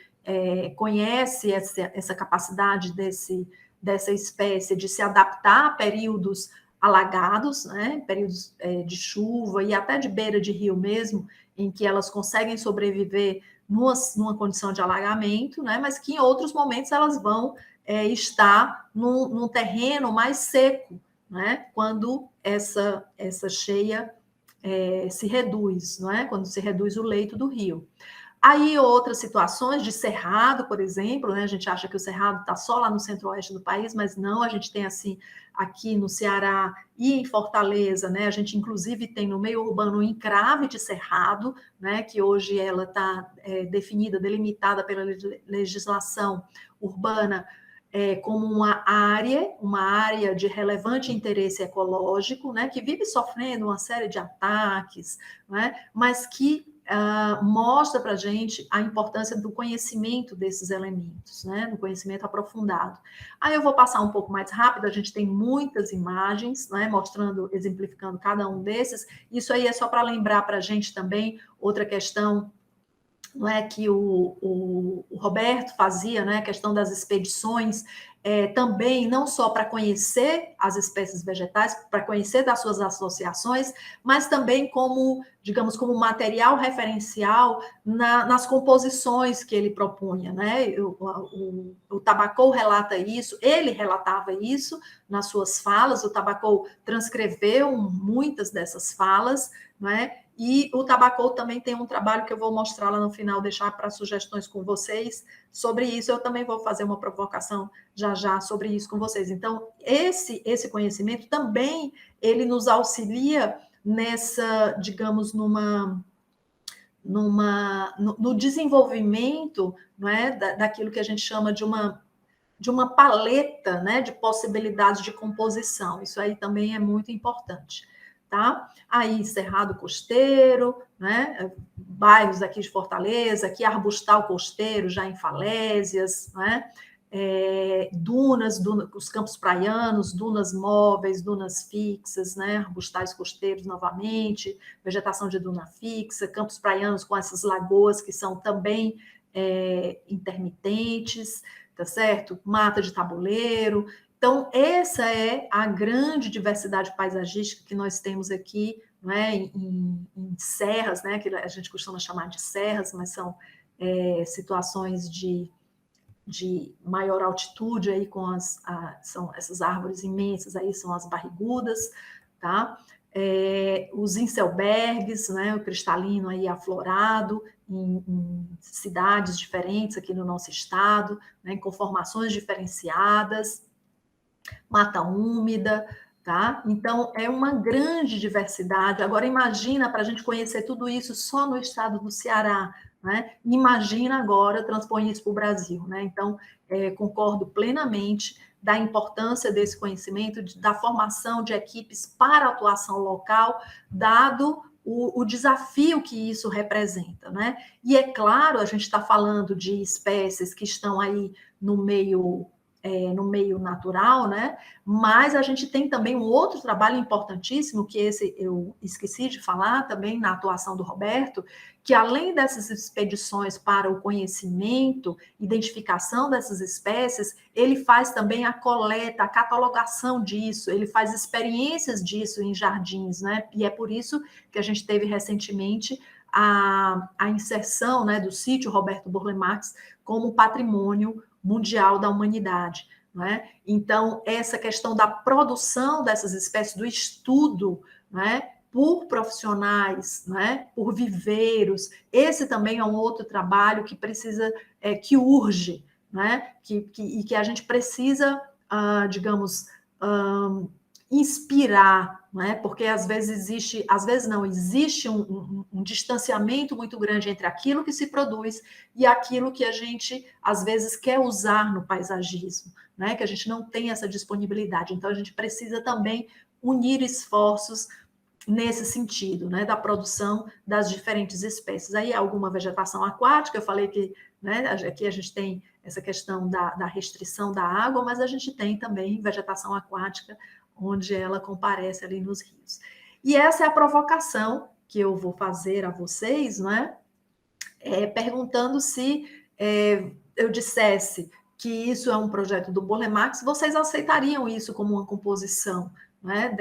conhece essa capacidade dessa espécie de se adaptar a períodos alagados, né? Períodos de chuva e até de beira de rio mesmo, em que elas conseguem sobreviver numa condição de alagamento, né? Mas que em outros momentos elas vão estar num terreno mais seco, né? Quando essa cheia se reduz, não é? Quando se reduz o leito do rio. Aí outras situações de cerrado, por exemplo, né? A gente acha que o cerrado está só lá no centro-oeste do país, mas não, a gente tem assim aqui no Ceará e em Fortaleza, né? A gente inclusive tem no meio urbano um encrave de cerrado, né? Que hoje ela está definida, delimitada pela legislação urbana como uma área de relevante interesse ecológico, né, que vive sofrendo uma série de ataques, né, mas que mostra para a gente a importância do conhecimento desses elementos, né, do conhecimento aprofundado. Aí eu vou passar um pouco mais rápido, a gente tem muitas imagens, né, mostrando, exemplificando cada um desses. Isso aí é só para lembrar para a gente também outra questão, não é, que o Roberto fazia, né, a questão das expedições, também não só para conhecer as espécies vegetais, para conhecer das suas associações, mas também como, digamos, como material referencial nas composições que ele propunha, né? O Tabacou relata isso, ele relatava isso nas suas falas, o Tabacou transcreveu muitas dessas falas, não é? E o Tabacou também tem um trabalho que eu vou mostrar lá no final, deixar para sugestões com vocês sobre isso. Eu também vou fazer uma provocação já sobre isso com vocês. Então, esse conhecimento também, ele nos auxilia nessa, digamos, no desenvolvimento, não é, daquilo que a gente chama de uma paleta, né, de possibilidades de composição. Isso aí também é muito importante. tá? Aí Cerrado Costeiro, né? Bairros aqui de Fortaleza, aqui Arbustal Costeiro, já em falésias, né? Dunas, os campos praianos, dunas móveis, dunas fixas, né? Arbustais costeiros novamente, vegetação de duna fixa, campos praianos com essas lagoas que são também intermitentes, tá certo? Mata de tabuleiro. Então, essa é a grande diversidade paisagística que nós temos aqui, não é? Em serras, né? Que a gente costuma chamar de serras, mas são situações de maior altitude aí são essas árvores imensas aí são as barrigudas, tá? Os inselbergs, né, o cristalino aí aflorado em cidades diferentes aqui no nosso estado, né, em conformações diferenciadas, mata úmida, tá? Então é uma grande diversidade. Agora imagina para a gente conhecer tudo isso só no estado do Ceará, né? Imagina agora transpõe isso para o Brasil, né? Então concordo plenamente da importância desse conhecimento, da formação de equipes para atuação local, dado o desafio que isso representa, né? E é claro, a gente está falando de espécies que estão aí no meio natural, né? Mas a gente tem também um outro trabalho importantíssimo, que esse eu esqueci de falar também na atuação do Roberto, que além dessas expedições para o conhecimento, identificação dessas espécies, ele faz também a coleta, a catalogação disso, ele faz experiências disso em jardins, né? E é por isso que a gente teve recentemente a inserção, né, do sítio Roberto Burle Marx como patrimônio mundial da humanidade. Não é? Então, essa questão da produção dessas espécies, do estudo, não é? Por profissionais, não é? Por viveiros, esse também é um outro trabalho que precisa, que urge, não é? E que a gente precisa, digamos, inspirar, não é? Porque às vezes existe um distanciamento muito grande entre aquilo que se produz e aquilo que a gente às vezes quer usar no paisagismo, né? Que a gente não tem essa disponibilidade. Então a gente precisa também unir esforços nesse sentido, né, da produção das diferentes espécies. Aí alguma vegetação aquática, eu falei que, né, aqui a gente tem essa questão da restrição da água, mas a gente tem também vegetação aquática, onde ela comparece ali nos rios. E essa é a provocação que eu vou fazer a vocês, né, perguntando se eu dissesse que isso é um projeto do Burle Marx, vocês aceitariam isso como uma composição, né,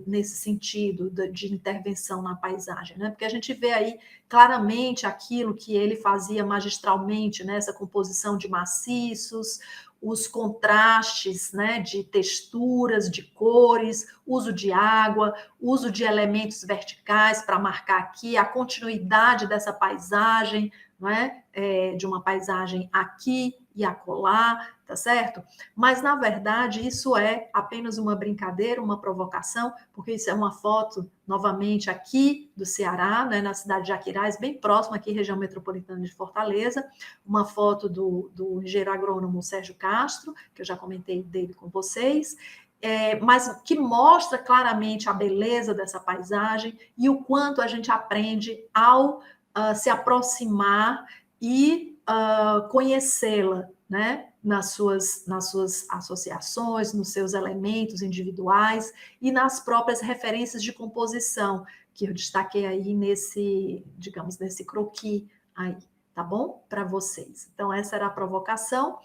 nesse sentido de intervenção na paisagem, né? Porque a gente vê aí claramente aquilo que ele fazia magistralmente, né, essa composição de maciços, os contrastes, né, de texturas, de cores, uso de água, uso de elementos verticais para marcar aqui a continuidade dessa paisagem, não é? De uma paisagem aqui e acolá, tá certo? Mas, na verdade, isso é apenas uma brincadeira, uma provocação, porque isso é uma foto, novamente, aqui do Ceará, né, na cidade de Aquiraz, bem próxima aqui, região metropolitana de Fortaleza, uma foto do engenheiro agrônomo Sérgio Castro, que eu já comentei dele com vocês, mas que mostra claramente a beleza dessa paisagem e o quanto a gente aprende ao se aproximar e conhecê-la, né? Nas suas associações, nos seus elementos individuais e nas próprias referências de composição que eu destaquei aí nesse croquis aí, tá bom? Para vocês. Então, essa era a provocação.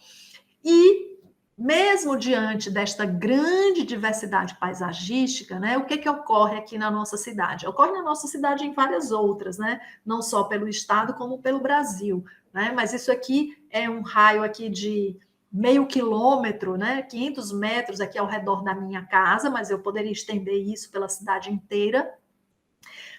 E mesmo diante desta grande diversidade paisagística, né, o que ocorre aqui na nossa cidade? Ocorre na nossa cidade em várias outras, né, não só pelo estado como pelo Brasil, né, mas isso aqui é um raio aqui de meio quilômetro, né, 500 metros aqui ao redor da minha casa, mas eu poderia estender isso pela cidade inteira.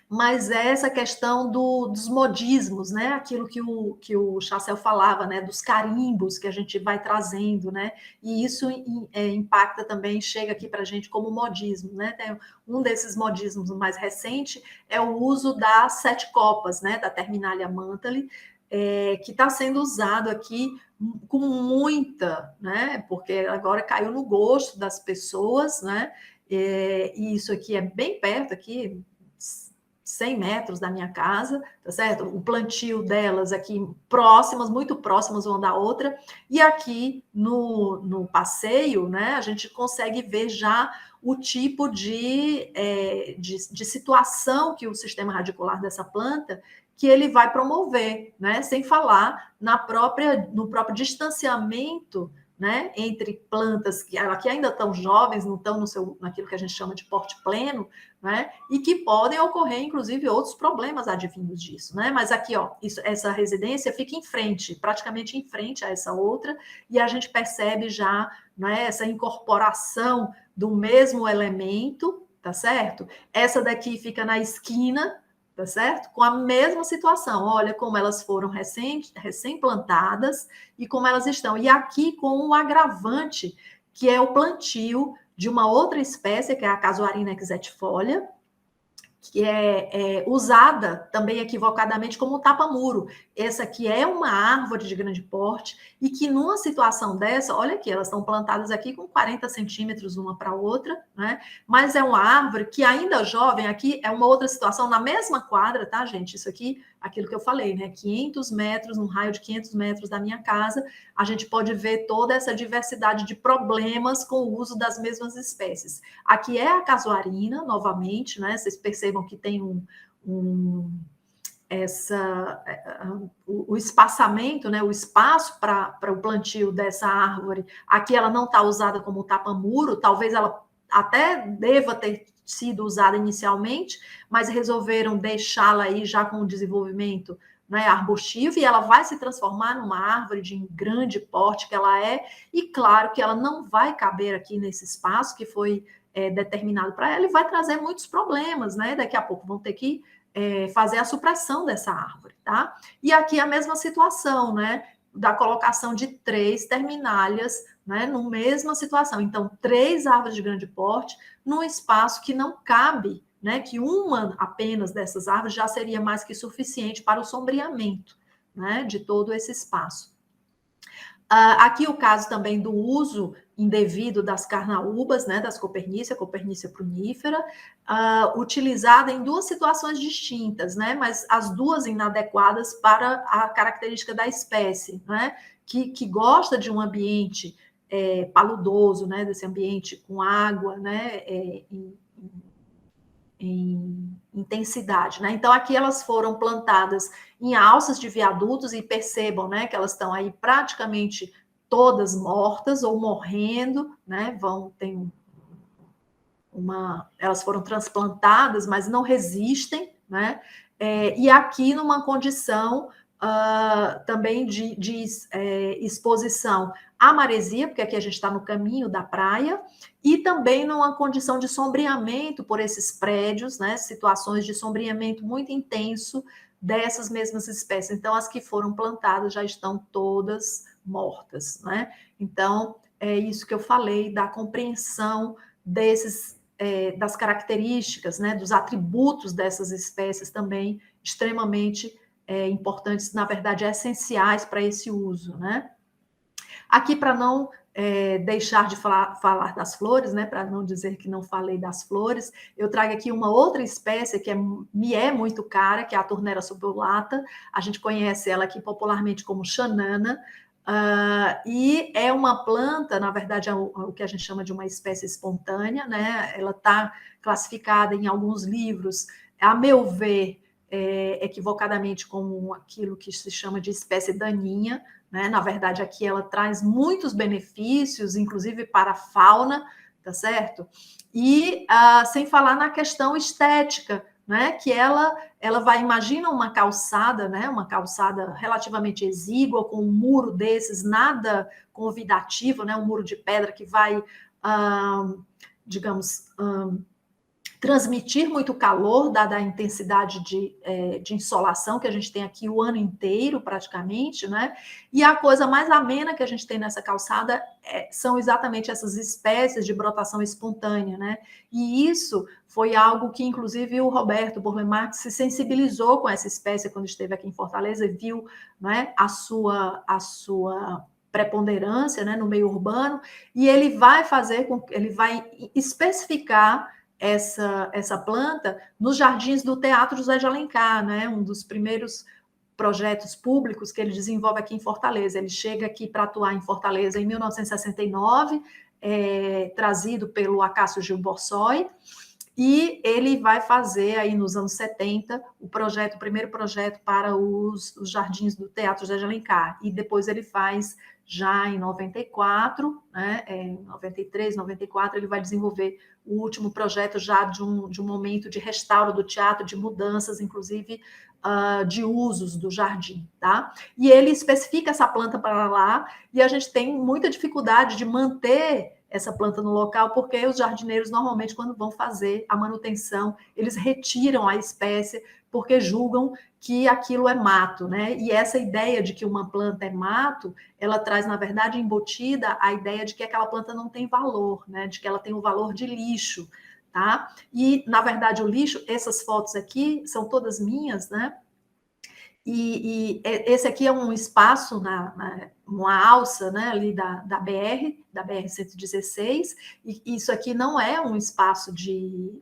Mas é essa questão dos modismos, né? Aquilo que o Chassel falava, né? Dos carimbos que a gente vai trazendo, né? E isso impacta também, chega aqui para a gente como modismo, né? Tem um desses modismos mais recente é o uso das 7 copas, né? Da Terminalia Mantali, que está sendo usado aqui com muita, né? Porque agora caiu no gosto das pessoas, né? e isso aqui é bem perto, aqui, 100 metros da minha casa, tá certo? O plantio delas aqui próximas, muito próximas uma da outra, e aqui no passeio, né, a gente consegue ver já o tipo de situação que o sistema radicular dessa planta que ele vai promover, né? Sem falar no próprio distanciamento, né, entre plantas que ainda estão jovens, não estão naquilo que a gente chama de porte pleno, né, e que podem ocorrer, inclusive, outros problemas advindos disso, né? Mas aqui, ó, essa residência fica em frente, praticamente em frente a essa outra, e a gente percebe já, né, essa incorporação do mesmo elemento, tá certo? Essa daqui fica na esquina, tá certo? Com a mesma situação. Olha como elas foram recém-plantadas e como elas estão. E aqui com um agravante, que é o plantio de uma outra espécie, que é a Casuarina exatifolia, que é usada também equivocadamente como tapa-muro. Essa aqui é uma árvore de grande porte e que numa situação dessa, olha aqui, elas estão plantadas aqui com 40 centímetros uma para outra, né? Mas é uma árvore que ainda jovem, aqui é uma outra situação, na mesma quadra, tá, gente? Isso aqui, aquilo que eu falei, né? 500 metros, num raio de 500 metros da minha casa, a gente pode ver toda essa diversidade de problemas com o uso das mesmas espécies. Aqui é a casuarina, novamente, né? Vocês percebem que tem o espaçamento, né, o espaço para o plantio dessa árvore. Aqui ela não está usada como tapa-muro, talvez ela até deva ter sido usada inicialmente, mas resolveram deixá-la aí já com o desenvolvimento, né, arbustivo, e ela vai se transformar numa árvore de grande porte que ela é, e claro que ela não vai caber aqui nesse espaço que foi determinado para ela, e vai trazer muitos problemas, né? Daqui a pouco vão ter que fazer a supressão dessa árvore, tá? E aqui a mesma situação, né? Da colocação de 3 terminálias, né? Na mesma situação. Então, 3 árvores de grande porte num espaço que não cabe, né? Que uma apenas dessas árvores já seria mais que suficiente para o sombreamento, né? De todo esse espaço. Aqui o caso também do uso indevido das carnaúbas, né, das Copernícia prunífera, utilizada em 2 situações distintas, né, mas as duas inadequadas para a característica da espécie, né, que gosta de um ambiente paludoso, né, desse ambiente com água, né, em intensidade, né? Então aqui elas foram plantadas em alças de viadutos e percebam, né, que elas estão aí praticamente todas mortas ou morrendo, né? Elas foram transplantadas, mas não resistem, né? E aqui numa condição também de exposição à maresia, porque aqui a gente está no caminho da praia, e também numa condição de sombreamento por esses prédios, né? Situações de sombreamento muito intenso dessas mesmas espécies. Então, as que foram plantadas já estão todas mortas, né? Então, é isso que eu falei da compreensão das características, né? Dos atributos dessas espécies também extremamente importantes, na verdade, essenciais para esse uso, né? Aqui, para não deixar de falar das flores, né, para não dizer que não falei das flores, eu trago aqui uma outra espécie que me é muito cara, que é a Turnera subulata. A gente conhece ela aqui popularmente como xanana, e é uma planta, na verdade, é o que a gente chama de uma espécie espontânea, né? Ela está classificada em alguns livros, a meu ver, equivocadamente como aquilo que se chama de espécie daninha, né? Na verdade, aqui ela traz muitos benefícios, inclusive para a fauna, tá certo? E sem falar na questão estética, né? Que ela vai, imagina uma calçada, né? Uma calçada relativamente exígua, com um muro desses, nada convidativo, né? Um muro de pedra que vai, digamos, transmitir muito calor, dada a intensidade de insolação que a gente tem aqui o ano inteiro, praticamente, né? E a coisa mais amena que a gente tem nessa calçada são exatamente essas espécies de brotação espontânea, né? E isso foi algo que, inclusive, o Roberto Burle-Marx se sensibilizou com essa espécie quando esteve aqui em Fortaleza e viu, né, a sua preponderância, né, no meio urbano, e ele vai especificar essa planta nos jardins do Teatro José de Alencar, né, um dos primeiros projetos públicos que ele desenvolve aqui em Fortaleza. Ele chega aqui para atuar em Fortaleza em 1969, trazido pelo Acácio Gil Borsoi, e ele vai fazer aí nos anos 70 o primeiro projeto para os jardins do Teatro José de Alencar, e depois ele faz já em 94, né, em 93, 94, ele vai desenvolver o último projeto já de um momento de restauro do teatro, de mudanças, inclusive de usos do jardim, tá? E ele especifica essa planta para lá, e a gente tem muita dificuldade de manter essa planta no local, porque os jardineiros, normalmente, quando vão fazer a manutenção, eles retiram a espécie, porque julgam que aquilo é mato, né? E essa ideia de que uma planta é mato, ela traz, na verdade, embutida a ideia de que aquela planta não tem valor, né? De que ela tem o valor de lixo, tá? E, na verdade, o lixo, essas fotos aqui são todas minhas, né? E esse aqui é um espaço, uma alça, né, ali da BR-116, e isso aqui não é um espaço de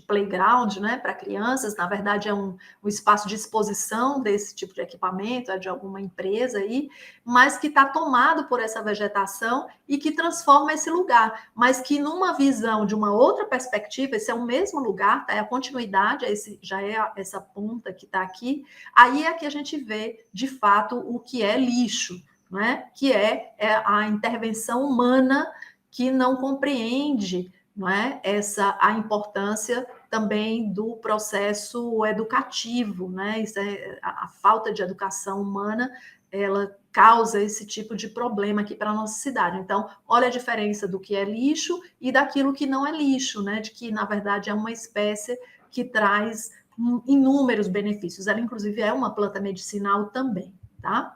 playground, né, para crianças, na verdade é um espaço de exposição desse tipo de equipamento, é de alguma empresa aí, mas que está tomado por essa vegetação e que transforma esse lugar, mas que numa visão de uma outra perspectiva, esse é o mesmo lugar, tá? É a continuidade, já é essa ponta que está aqui, aí é que a gente vê, de fato, o que é lixo, né? Que é a intervenção humana que não compreende, não é? A importância também do processo educativo, né? A falta de educação humana, ela causa esse tipo de problema aqui para a nossa cidade. Então, olha a diferença do que é lixo e daquilo que não é lixo, né? De que, na verdade, é uma espécie que traz inúmeros benefícios. Ela, inclusive, é uma planta medicinal também, tá?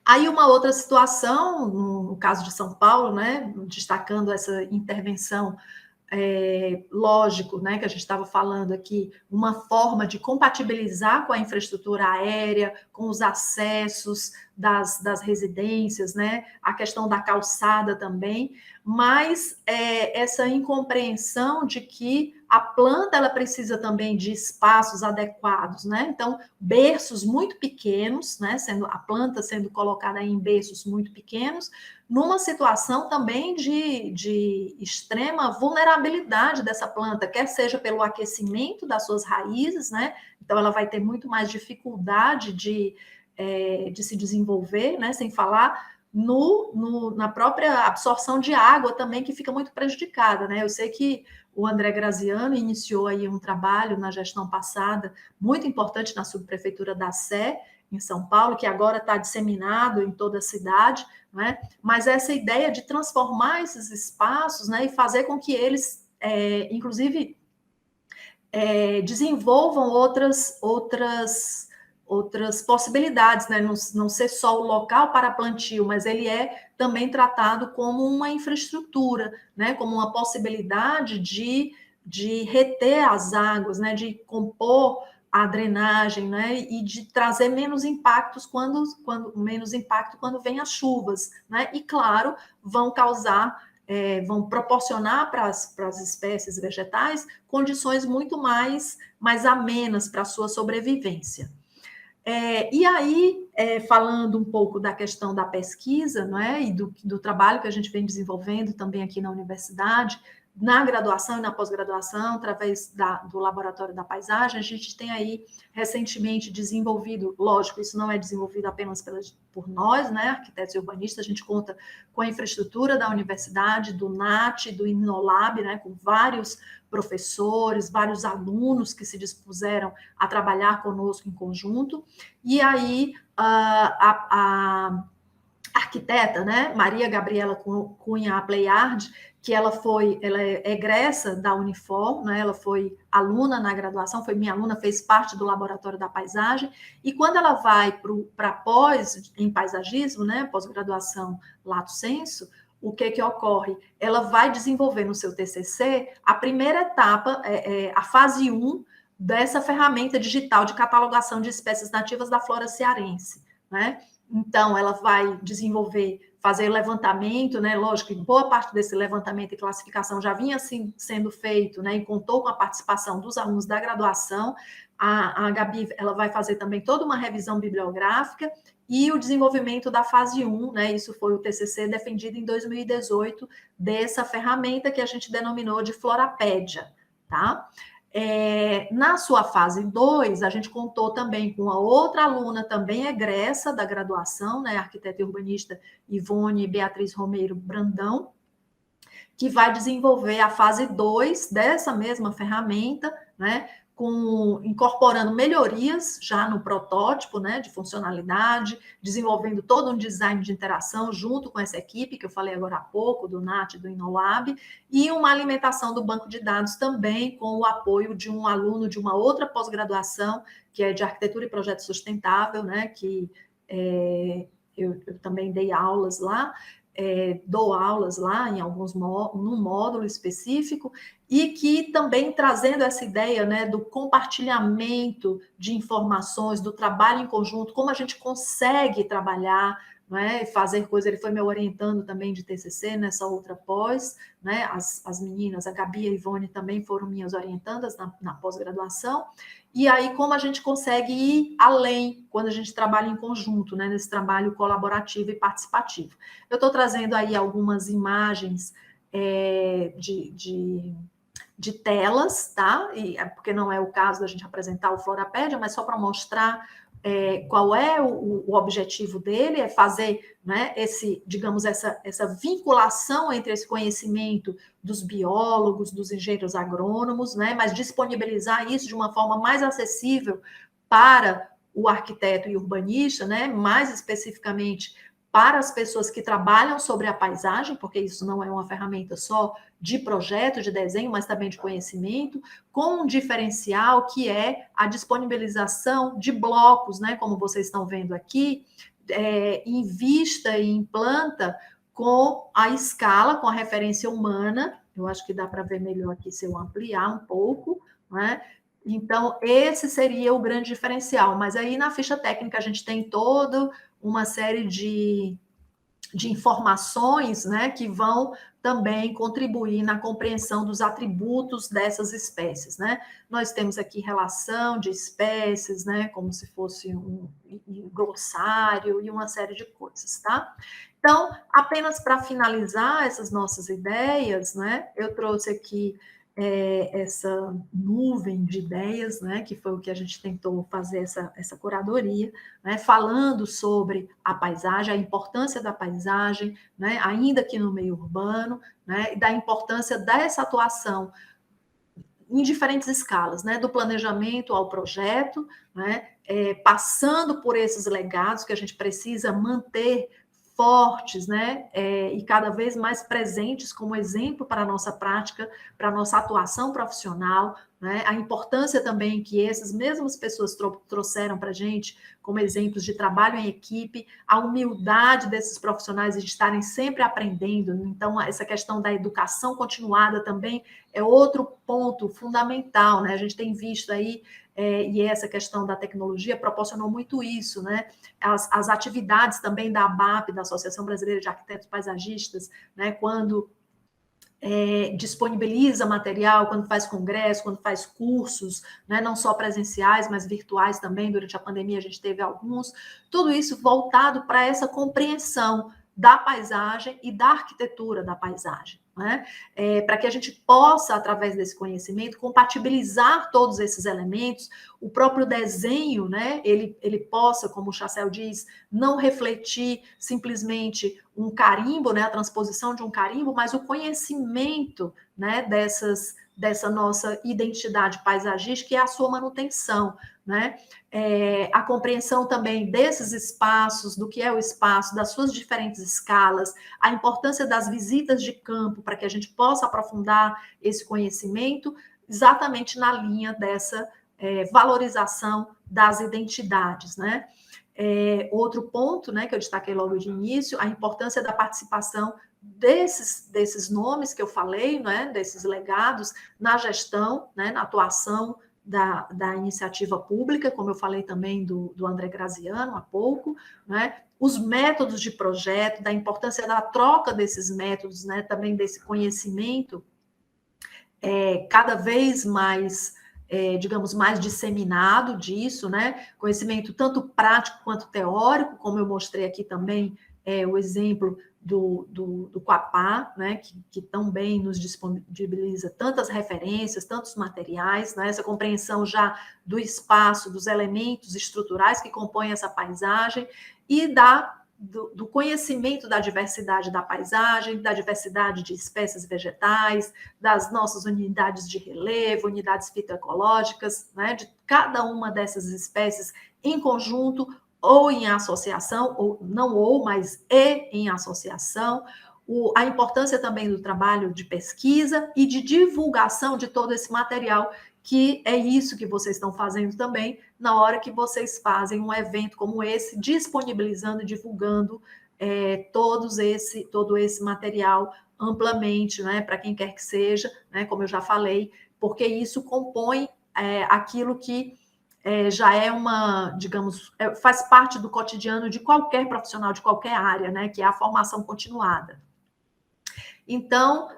Aí uma outra situação, no caso de São Paulo, né, destacando essa intervenção, lógico, né, que a gente estava falando aqui, uma forma de compatibilizar com a infraestrutura aérea, com os acessos das residências, né, a questão da calçada também, mas essa incompreensão de que a planta ela precisa também de espaços adequados, né? Então, berços muito pequenos, né? A planta sendo colocada em berços muito pequenos, numa situação também de extrema vulnerabilidade dessa planta, quer seja pelo aquecimento das suas raízes, né? Então, ela vai ter muito mais dificuldade de se desenvolver, né? Sem falar na própria absorção de água também, que fica muito prejudicada, né? Eu sei que o André Graziano iniciou aí um trabalho na gestão passada, muito importante na subprefeitura da Sé, em São Paulo, que agora está disseminado em toda a cidade, né? Mas essa ideia de transformar esses espaços, né, e fazer com que eles, inclusive, desenvolvam outras possibilidades, né? Não ser só o local para plantio, mas ele é também tratado como uma infraestrutura, né? Como uma possibilidade de reter as águas, né? De compor a drenagem, né? E de trazer menos impactos quando vem as chuvas, né? E claro, vão proporcionar para as espécies vegetais condições muito mais amenas para a sua sobrevivência. E aí, falando um pouco da questão da pesquisa, não é? E do trabalho que a gente vem desenvolvendo também aqui na universidade, na graduação e na pós-graduação, através do Laboratório da Paisagem, a gente tem aí recentemente desenvolvido, lógico, isso não é desenvolvido apenas por nós, né, arquitetos e urbanistas, a gente conta com a infraestrutura da universidade, do NAT, do INOLAB, né, com vários professores, vários alunos que se dispuseram a trabalhar conosco em conjunto, e aí a arquiteta, né, Maria Gabriela Cunha Pleyard, que ela é egressa da Unifor, né, ela foi aluna na graduação, foi minha aluna, fez parte do Laboratório da Paisagem, e quando ela vai para pós em paisagismo, né, pós-graduação lato sensu, o que ocorre? Ela vai desenvolver no seu TCC a primeira etapa, a fase 1 dessa ferramenta digital de catalogação de espécies nativas da flora cearense, né? Então, ela vai fazer levantamento, né? Lógico que boa parte desse levantamento e classificação já vinha assim, sendo feito, né? E contou com a participação dos alunos da graduação. A Gabi, ela vai fazer também toda uma revisão bibliográfica e o desenvolvimento da fase 1, né? Isso foi o TCC defendido em 2018 dessa ferramenta que a gente denominou de Florapédia, tá? Na sua fase 2, a gente contou também com a outra aluna, também egressa da graduação, né, arquiteta e urbanista Ivone Beatriz Romeiro Brandão, que vai desenvolver a fase 2 dessa mesma ferramenta, né, incorporando melhorias já no protótipo, né, de funcionalidade, desenvolvendo todo um design de interação junto com essa equipe que eu falei agora há pouco, do NAT e do Inolab, e uma alimentação do banco de dados também com o apoio de um aluno de uma outra pós-graduação, que é de arquitetura e projeto sustentável, né, que eu também dei aulas lá, dou aulas lá em num módulo específico, e que também trazendo essa ideia, né, do compartilhamento de informações, do trabalho em conjunto, como a gente consegue trabalhar, né, fazer coisas. Ele foi me orientando também de TCC nessa outra pós, né, as meninas, a Gabi e a Ivone também foram minhas orientandas na pós-graduação. E aí, como a gente consegue ir além quando a gente trabalha em conjunto, né, nesse trabalho colaborativo e participativo. Eu estou trazendo aí algumas imagens de telas, tá? Porque não é o caso da gente apresentar o Florapédia, mas só para mostrar qual é o objetivo dele, é fazer, né, essa vinculação entre esse conhecimento dos biólogos, dos engenheiros agrônomos, né, mas disponibilizar isso de uma forma mais acessível para o arquiteto e urbanista, né, mais especificamente para as pessoas que trabalham sobre a paisagem, porque isso não é uma ferramenta só de projeto, de desenho, mas também de conhecimento, com um diferencial que é a disponibilização de blocos, né, como vocês estão vendo aqui, em vista e em planta, com a escala, com a referência humana. Eu acho que dá para ver melhor aqui se eu ampliar um pouco, né? Então, esse seria o grande diferencial. Mas aí na ficha técnica a gente tem toda uma série de informações, né, que vão também contribuir na compreensão dos atributos dessas espécies, né? Nós temos aqui relação de espécies, né, como se fosse um glossário e uma série de coisas, tá? Então, apenas para finalizar essas nossas ideias, né, eu trouxe aqui essa nuvem de ideias, né, que foi o que a gente tentou fazer essa curadoria, né, falando sobre a paisagem, a importância da paisagem, né, ainda que no meio urbano, né, e da importância dessa atuação em diferentes escalas, né, do planejamento ao projeto, né, passando por esses legados que a gente precisa manter fortes, né, e cada vez mais presentes como exemplo para a nossa prática, para a nossa atuação profissional, né, a importância também que essas mesmas pessoas trouxeram para a gente como exemplos de trabalho em equipe, a humildade desses profissionais de estarem sempre aprendendo. Então, essa questão da educação continuada também é outro ponto fundamental, né, a gente tem visto aí, e essa questão da tecnologia proporcionou muito isso, né? As atividades também da ABAP, da Associação Brasileira de Arquitetos Paisagistas, né? Quando disponibiliza material, quando faz congresso, quando faz cursos, né? Não só presenciais, mas virtuais também. Durante a pandemia a gente teve alguns. Tudo isso voltado para essa compreensão da paisagem e da arquitetura da paisagem, né? Para que a gente possa, através desse conhecimento, compatibilizar todos esses elementos, o próprio desenho, né? Ele possa, como o Chassel diz, não refletir simplesmente um carimbo, né? A transposição de um carimbo, mas o conhecimento, né? Dessa nossa identidade paisagística e a sua manutenção, né? A compreensão também desses espaços, do que é o espaço, das suas diferentes escalas, a importância das visitas de campo para que a gente possa aprofundar esse conhecimento, exatamente na linha dessa valorização das identidades, né? Outro ponto, né, que eu destaquei logo de início, a importância da participação desses nomes que eu falei, né, desses legados, na gestão, né, na atuação da iniciativa pública, como eu falei também do André Graziano há pouco, né? Os métodos de projeto, da importância da troca desses métodos, né? Também desse conhecimento cada vez mais, digamos, mais disseminado disso, né? Conhecimento tanto prático quanto teórico, como eu mostrei aqui também o exemplo do Quapá, né? Que também nos disponibiliza tantas referências, tantos materiais, né? Essa compreensão já do espaço, dos elementos estruturais que compõem essa paisagem e do conhecimento da diversidade da paisagem, da diversidade de espécies vegetais, das nossas unidades de relevo, unidades fitoecológicas, né, de cada uma dessas espécies em conjunto ou em associação, ou não ou, mas em associação, a importância também do trabalho de pesquisa e de divulgação de todo esse material, que é isso que vocês estão fazendo também na hora que vocês fazem um evento como esse, disponibilizando e divulgando todo esse material amplamente, né, para quem quer que seja, né, como eu já falei, porque isso compõe aquilo que já é digamos, faz parte do cotidiano de qualquer profissional, de qualquer área, né, que é a formação continuada. Então,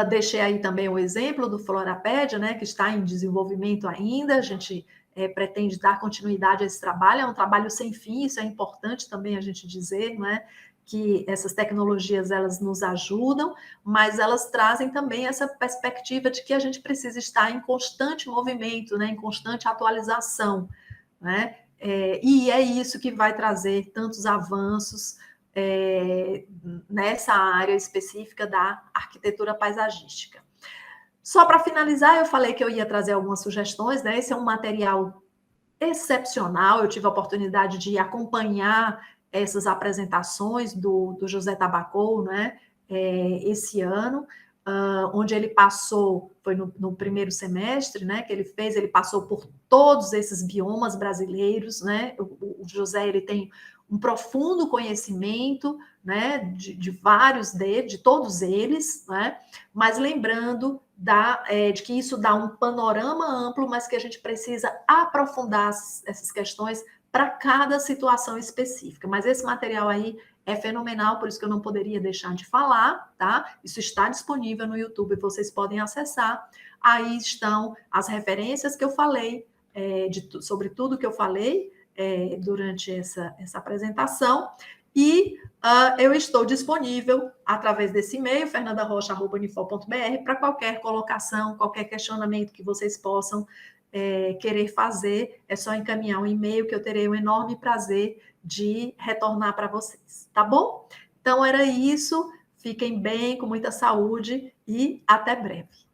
deixei aí também o exemplo do Florapédia, né, que está em desenvolvimento ainda, a gente pretende dar continuidade a esse trabalho, é um trabalho sem fim, isso é importante também a gente dizer, né, que essas tecnologias, elas nos ajudam, mas elas trazem também essa perspectiva de que a gente precisa estar em constante movimento, né, em constante atualização, né, e é isso que vai trazer tantos avanços nessa área específica da arquitetura paisagística. Só para finalizar, eu falei que eu ia trazer algumas sugestões, né? Esse é um material excepcional, eu tive a oportunidade de acompanhar essas apresentações do José Tabacou, né? Esse ano, onde ele passou, foi no primeiro semestre, né? Que ele passou por todos esses biomas brasileiros, né? O José, ele tem um profundo conhecimento, né, de vários de todos eles, né, mas lembrando de que isso dá um panorama amplo, mas que a gente precisa aprofundar essas questões para cada situação específica. Mas esse material aí é fenomenal, por isso que eu não poderia deixar de falar, tá? Isso está disponível no YouTube, vocês podem acessar. Aí estão as referências que eu falei, sobre tudo que eu falei, durante essa apresentação, e eu estou disponível através desse e-mail, fernandarocha@unifol.br, para qualquer colocação, qualquer questionamento que vocês possam querer fazer, é só encaminhar um e-mail que eu terei um enorme prazer de retornar para vocês, tá bom? Então era isso, fiquem bem, com muita saúde e até breve.